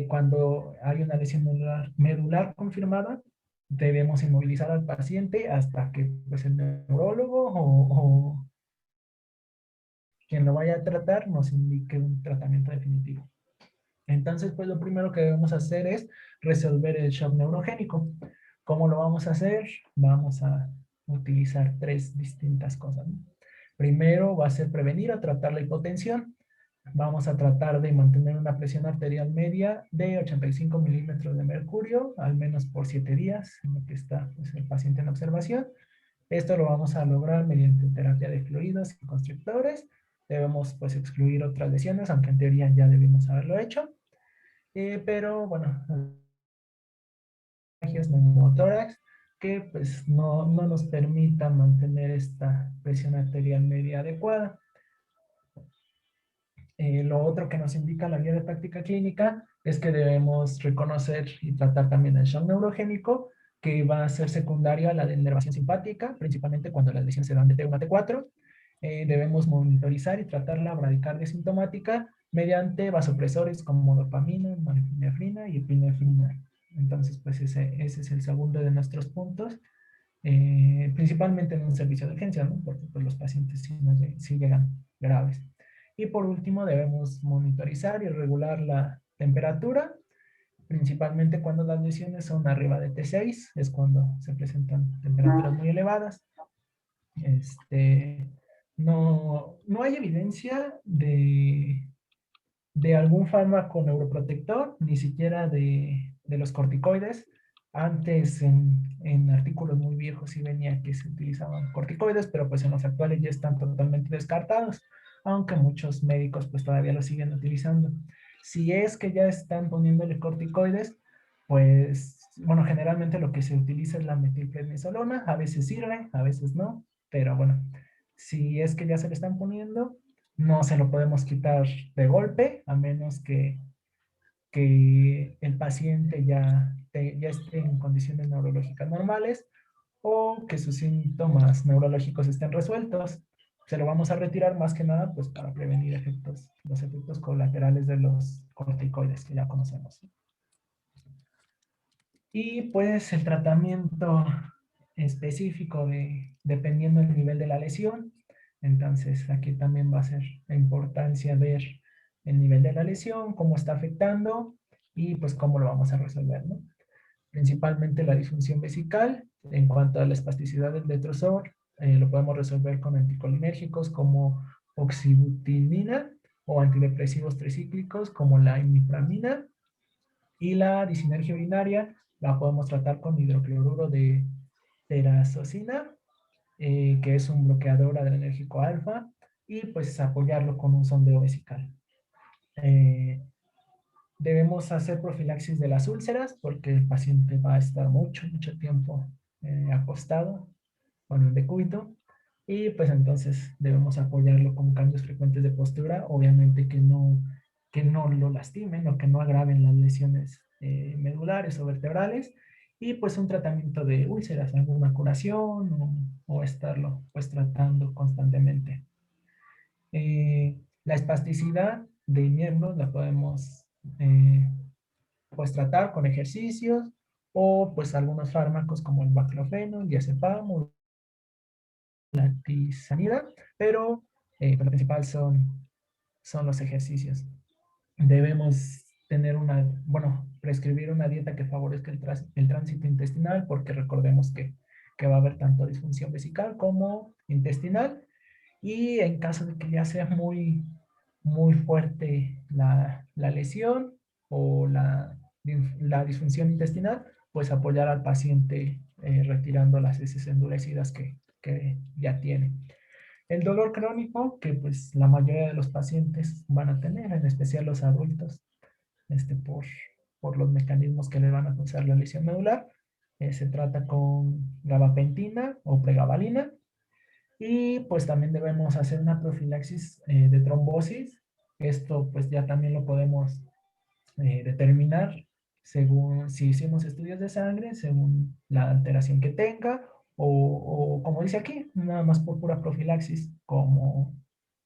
Cuando hay una lesión medular confirmada, debemos inmovilizar al paciente hasta que pues, el neurólogo o quien lo vaya a tratar nos indique un tratamiento definitivo. Entonces, pues lo primero que debemos hacer es resolver el shock neurogénico. ¿Cómo lo vamos a hacer? Vamos a utilizar 3 distintas cosas, ¿no? Primero va a ser prevenir o tratar la hipotensión. Vamos a tratar de mantener una presión arterial media de 85 milímetros de mercurio, al menos por 7 días, en lo que está pues, el paciente en observación. Esto lo vamos a lograr mediante terapia de fluidos y constrictores. Debemos pues excluir otras lesiones, aunque en teoría ya debimos haberlo hecho. Pero bueno, neumotórax que pues no nos permita mantener esta presión arterial media adecuada. Lo otro que nos indica la guía de práctica clínica es que debemos reconocer y tratar también el shock neurogénico, que va a ser secundario a la denervación simpática, principalmente cuando las lesiones se dan de T1 a T4. Debemos monitorizar y tratar la bradicardia sintomática mediante vasopresores como dopamina, norepinefrina y epinefrina. Entonces, pues ese es el segundo de nuestros puntos, principalmente en un servicio de urgencia, ¿no? Porque pues, los pacientes sí llegan graves. Y por último, debemos monitorizar y regular la temperatura, principalmente cuando las lesiones son arriba de T6, es cuando se presentan temperaturas muy elevadas. No hay evidencia de algún fármaco neuroprotector, ni siquiera de los corticoides. Antes en artículos muy viejos sí venía que se utilizaban corticoides, pero pues en los actuales ya están totalmente descartados, aunque muchos médicos pues todavía lo siguen utilizando. Si es que ya están poniéndole corticoides, pues bueno, generalmente lo que se utiliza es la metilprednisolona, a veces sirve, a veces no, pero bueno, si es que ya se le están poniendo, no se lo podemos quitar de golpe, a menos que el paciente ya esté en condiciones neurológicas normales o que sus síntomas neurológicos estén resueltos. Se lo vamos a retirar más que nada pues para prevenir los efectos colaterales de los corticoides que ya conocemos. Y pues el tratamiento específico dependiendo del nivel de la lesión. Entonces aquí también va a ser la importancia ver el nivel de la lesión, cómo está afectando y pues cómo lo vamos a resolver, ¿no? Principalmente la disfunción vesical. En cuanto a la espasticidad del detrusor, lo podemos resolver con anticolinérgicos como oxibutinina o antidepresivos tricíclicos como la imipramina. Y la disinergia urinaria la podemos tratar con hidrocloruro de terazocina, que es un bloqueador adrenérgico alfa, y pues apoyarlo con un sondeo vesical. Debemos hacer profilaxis de las úlceras porque el paciente va a estar mucho tiempo acostado con el decúbito, y pues entonces debemos apoyarlo con cambios frecuentes de postura, obviamente que no lo lastimen o que no agraven las lesiones medulares o vertebrales, y pues un tratamiento de úlceras, alguna curación o estarlo pues tratando constantemente. La espasticidad de miembros la podemos pues tratar con ejercicios o pues algunos fármacos como el baclofeno, el diazepam o la tizanida, pero pues lo principal son los ejercicios. Debemos tener prescribir una dieta que favorezca el tránsito intestinal, porque recordemos que va a haber tanto disfunción vesical como intestinal, y en caso de que ya sea muy fuerte la lesión o la disfunción intestinal, pues apoyar al paciente retirando las heces endurecidas que ya tiene. El dolor crónico, que pues la mayoría de los pacientes van a tener, en especial los adultos, por los mecanismos que le van a causar la lesión medular, se trata con gabapentina o pregabalina, y pues también debemos hacer una profilaxis de trombosis. Esto pues ya también lo podemos determinar según si hicimos estudios de sangre, según la alteración que tenga, o como dice aquí, nada más por pura profilaxis, como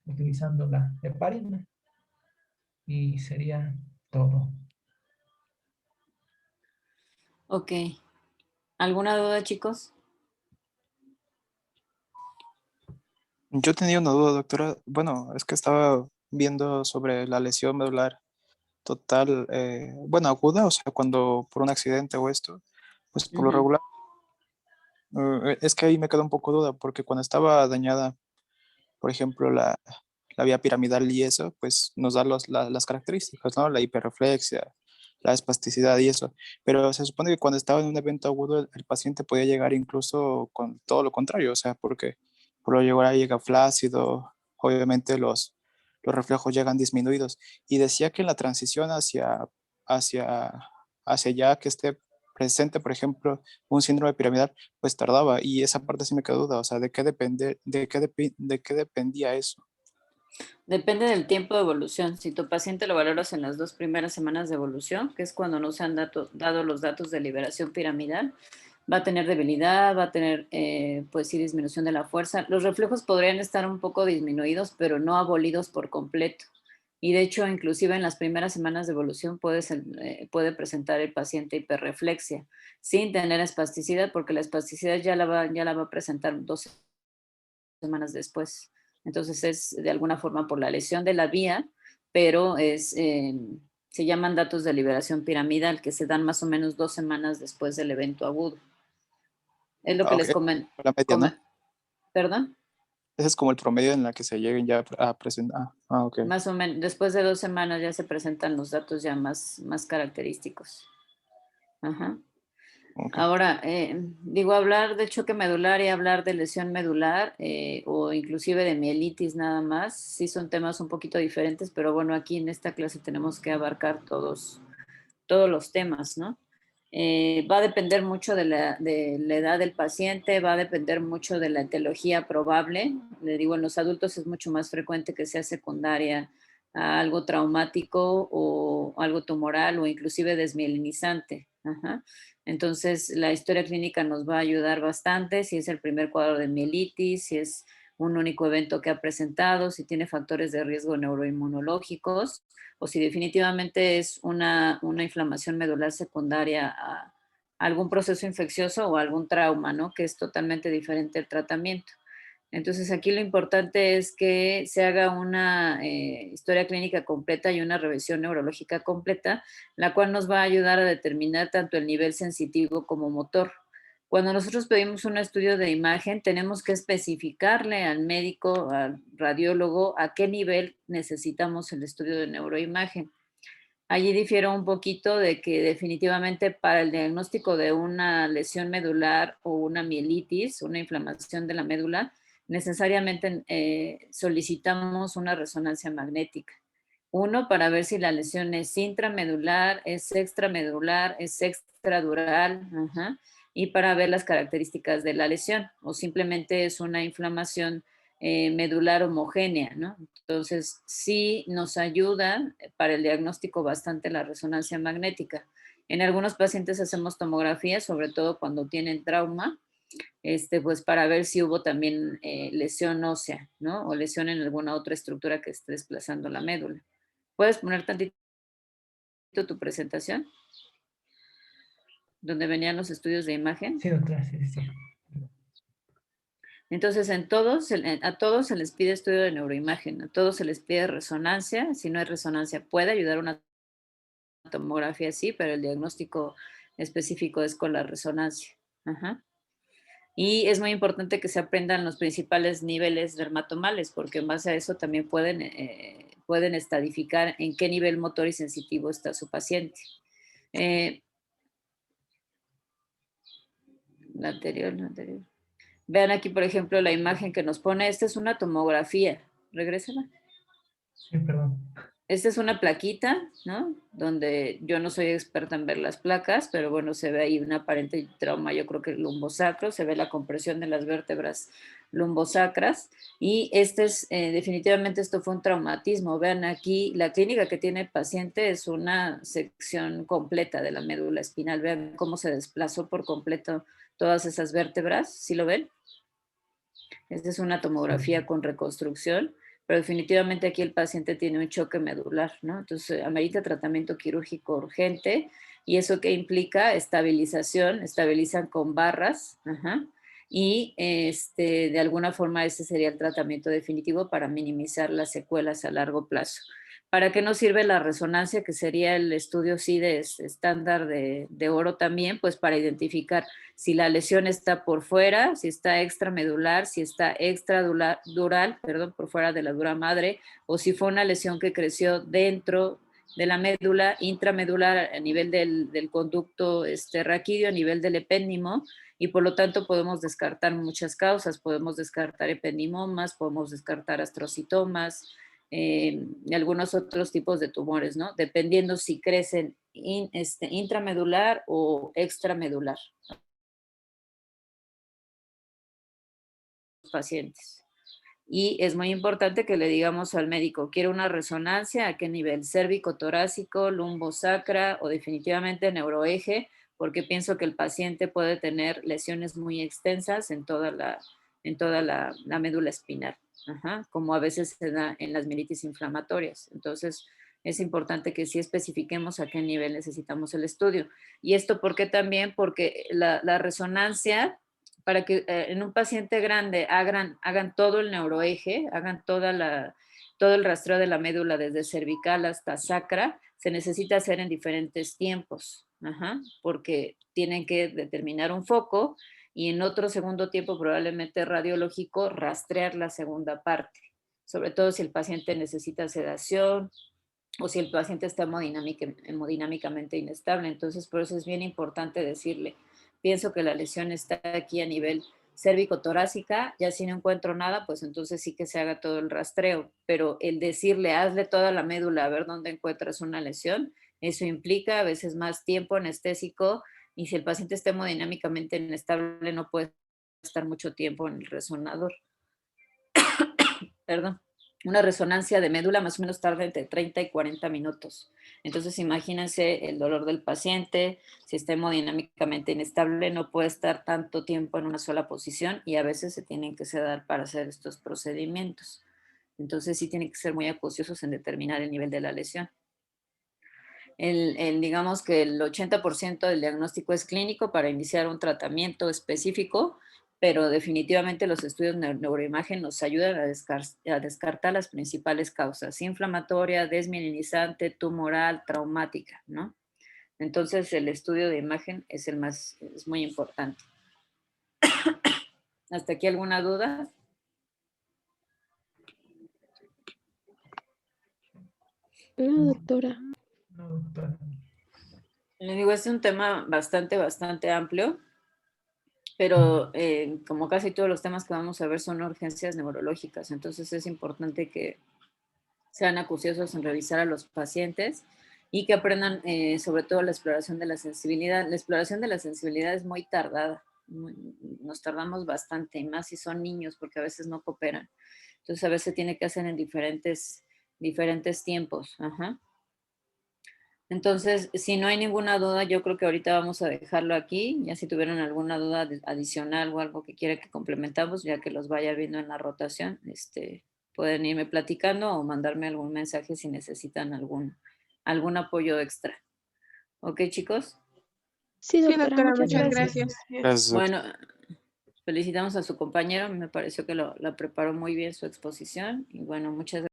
utilizando la heparina. Y sería todo. Ok. ¿Alguna duda, chicos? Yo tenía una duda, doctora. Bueno, es que estaba viendo sobre la lesión medular total, bueno, aguda, o sea, cuando por un accidente o esto, pues por lo Ujú. regular, es que ahí me queda un poco duda, porque cuando estaba dañada, por ejemplo, la vía piramidal y eso, pues nos da las características, ¿no? La hiperreflexia, la espasticidad y eso. Pero se supone que cuando estaba en un evento agudo, el paciente podía llegar incluso con todo lo contrario, o sea, porque por lo regular llega flácido, obviamente los reflejos llegan disminuidos. Y decía que en la transición hacia, hacia ya que esté presente, por ejemplo, un síndrome piramidal, pues tardaba. Y esa parte sí me quedó duda, o sea, de qué dependía eso? Depende del tiempo de evolución. Si tu paciente lo valoras en las 2 primeras semanas de evolución, que es cuando no se han dado los datos de liberación piramidal, va a tener debilidad, va a tener, pues sí, disminución de la fuerza. Los reflejos podrían estar un poco disminuidos, pero no abolidos por completo. Y de hecho, inclusive en las primeras semanas de evolución puede presentar el paciente hiperreflexia sin tener espasticidad, porque la espasticidad ya la va a presentar 2 semanas después. Entonces es de alguna forma por la lesión de la vía, pero se llaman datos de liberación piramidal, que se dan más o menos 2 semanas después del evento agudo. Es lo que Ah, ok, les comento. la media, ¿no? ¿Perdón? Ese es como el promedio en la que se lleguen ya a presentar. Ok. Más o menos, después de 2 semanas ya se presentan los datos ya más característicos. Ajá. Ok. Ahora, digo, hablar de choque medular y hablar de lesión medular o inclusive de mielitis nada más, sí son temas un poquito diferentes, pero bueno, aquí en esta clase tenemos que abarcar todos los temas, ¿no? Va a depender mucho de la edad del paciente, va a depender mucho de la etiología probable. Le digo, en los adultos es mucho más frecuente que sea secundaria a algo traumático o algo tumoral o inclusive desmielinizante. Ajá. Entonces, la historia clínica nos va a ayudar bastante si es el primer cuadro de mielitis, si es un único evento que ha presentado, si tiene factores de riesgo neuroinmunológicos o si definitivamente es una inflamación medular secundaria a algún proceso infeccioso o algún trauma, ¿no? Que es totalmente diferente el tratamiento. Entonces aquí lo importante es que se haga una historia clínica completa y una revisión neurológica completa, la cual nos va a ayudar a determinar tanto el nivel sensitivo como motor. Cuando nosotros pedimos un estudio de imagen, tenemos que especificarle al médico, al radiólogo, a qué nivel necesitamos el estudio de neuroimagen. Allí difiero un poquito de que definitivamente para el diagnóstico de una lesión medular o una mielitis, una inflamación de la médula, necesariamente solicitamos una resonancia magnética. Uno, para ver si la lesión es intramedular, es extramedular, es extradural, ajá, y para ver las características de la lesión, o simplemente es una inflamación medular homogénea, ¿no? Entonces, sí nos ayuda para el diagnóstico bastante la resonancia magnética. En algunos pacientes hacemos tomografía, sobre todo cuando tienen trauma, pues para ver si hubo también lesión ósea, ¿no? O lesión en alguna otra estructura que esté desplazando la médula. ¿Puedes poner tantito tu presentación? Donde venían los estudios de imagen. Sí, doctora, sí, sí. Entonces, a todos se les pide estudio de neuroimagen, a todos se les pide resonancia. Si no hay resonancia, puede ayudar una tomografía, sí, pero el diagnóstico específico es con la resonancia. Ajá. Y es muy importante que se aprendan los principales niveles dermatomales, porque en base a eso también pueden estadificar en qué nivel motor y sensitivo está su paciente. La anterior. Vean aquí, por ejemplo, la imagen que nos pone. Esta es una tomografía. Regrésala. Sí, perdón. Esta es una plaquita, ¿no? Donde yo no soy experta en ver las placas, pero bueno, se ve ahí un aparente trauma, yo creo que lumbosacro, se ve la compresión de las vértebras lumbosacras y definitivamente esto fue un traumatismo. Vean aquí, la clínica que tiene el paciente es una sección completa de la médula espinal. Vean cómo se desplazó por completo todas esas vértebras, ¿sí lo ven? Esta es una tomografía con reconstrucción, pero definitivamente aquí el paciente tiene un choque medular, ¿no? Entonces amerita tratamiento quirúrgico urgente y eso que implica estabilización, estabilizan con barras, ajá, y de alguna forma ese sería el tratamiento definitivo para minimizar las secuelas a largo plazo. ¿Para qué nos sirve la resonancia, que sería el estudio CIDES estándar de oro también? Pues para identificar si la lesión está por fuera, si está extramedular, si está extradural, perdón, por fuera de la dura madre, o si fue una lesión que creció dentro de la médula, intramedular a nivel del conducto raquídeo, a nivel del epéndimo, y por lo tanto podemos descartar muchas causas, podemos descartar ependimomas, podemos descartar astrocitomas, y algunos otros tipos de tumores, ¿no? Dependiendo si crecen intramedular o extramedular. Pacientes. Y es muy importante que le digamos al médico, ¿quiere una resonancia? ¿A qué nivel? ¿Cérvico, torácico, lumbosacra o definitivamente neuroeje? Porque pienso que el paciente puede tener lesiones muy extensas en toda la médula espinal, ajá, como a veces se da en las mielitis inflamatorias. Entonces, es importante que sí especifiquemos a qué nivel necesitamos el estudio. ¿Y esto por qué también? Porque la resonancia, para que en un paciente grande hagan todo el neuroeje, hagan todo el rastreo de la médula desde cervical hasta sacra, se necesita hacer en diferentes tiempos, ajá, porque tienen que determinar un foco y en otro segundo tiempo, probablemente radiológico, rastrear la segunda parte, sobre todo si el paciente necesita sedación o si el paciente está hemodinámicamente inestable. Entonces, por eso es bien importante decirle, pienso que la lesión está aquí a nivel cérvico-torácica, ya si no encuentro nada, pues entonces sí que se haga todo el rastreo, pero el decirle, hazle toda la médula a ver dónde encuentras una lesión, eso implica a veces más tiempo anestésico y si el paciente está hemodinámicamente inestable no puede estar mucho tiempo en el resonador. Perdón. Una resonancia de médula más o menos tarda entre 30 y 40 minutos. Entonces imagínense el dolor del paciente, si está hemodinámicamente inestable, no puede estar tanto tiempo en una sola posición y a veces se tienen que sedar para hacer estos procedimientos. Entonces sí tienen que ser muy acuciosos en determinar el nivel de la lesión. Digamos que el 80% del diagnóstico es clínico para iniciar un tratamiento específico, pero definitivamente los estudios de neuroimagen nos ayudan a descartar las principales causas: inflamatoria, desmielinizante, tumoral, traumática, ¿no? Entonces el estudio de imagen es muy importante. ¿Hasta aquí alguna duda? No, doctora. No, doctora. Le digo, es un tema bastante amplio, pero como casi todos los temas que vamos a ver son urgencias neurológicas, entonces es importante que sean acuciosos en revisar a los pacientes y que aprendan sobre todo la exploración de la sensibilidad. La exploración de la sensibilidad es muy tardada, nos tardamos bastante, y más si son niños, porque a veces no cooperan. Entonces a veces tiene que hacer en diferentes tiempos. Ajá. Entonces, si no hay ninguna duda, yo creo que ahorita vamos a dejarlo aquí. Ya si tuvieron alguna duda adicional o algo que quiera que complementamos, ya que los vaya viendo en la rotación, pueden irme platicando o mandarme algún mensaje si necesitan algún apoyo extra. ¿Ok, chicos? Sí, Sí, doctora, doctora, muchas muchas gracias. gracias. Gracias, doctor. Bueno, felicitamos a su compañero. Me pareció que la preparó muy bien su exposición. Y bueno, muchas gracias.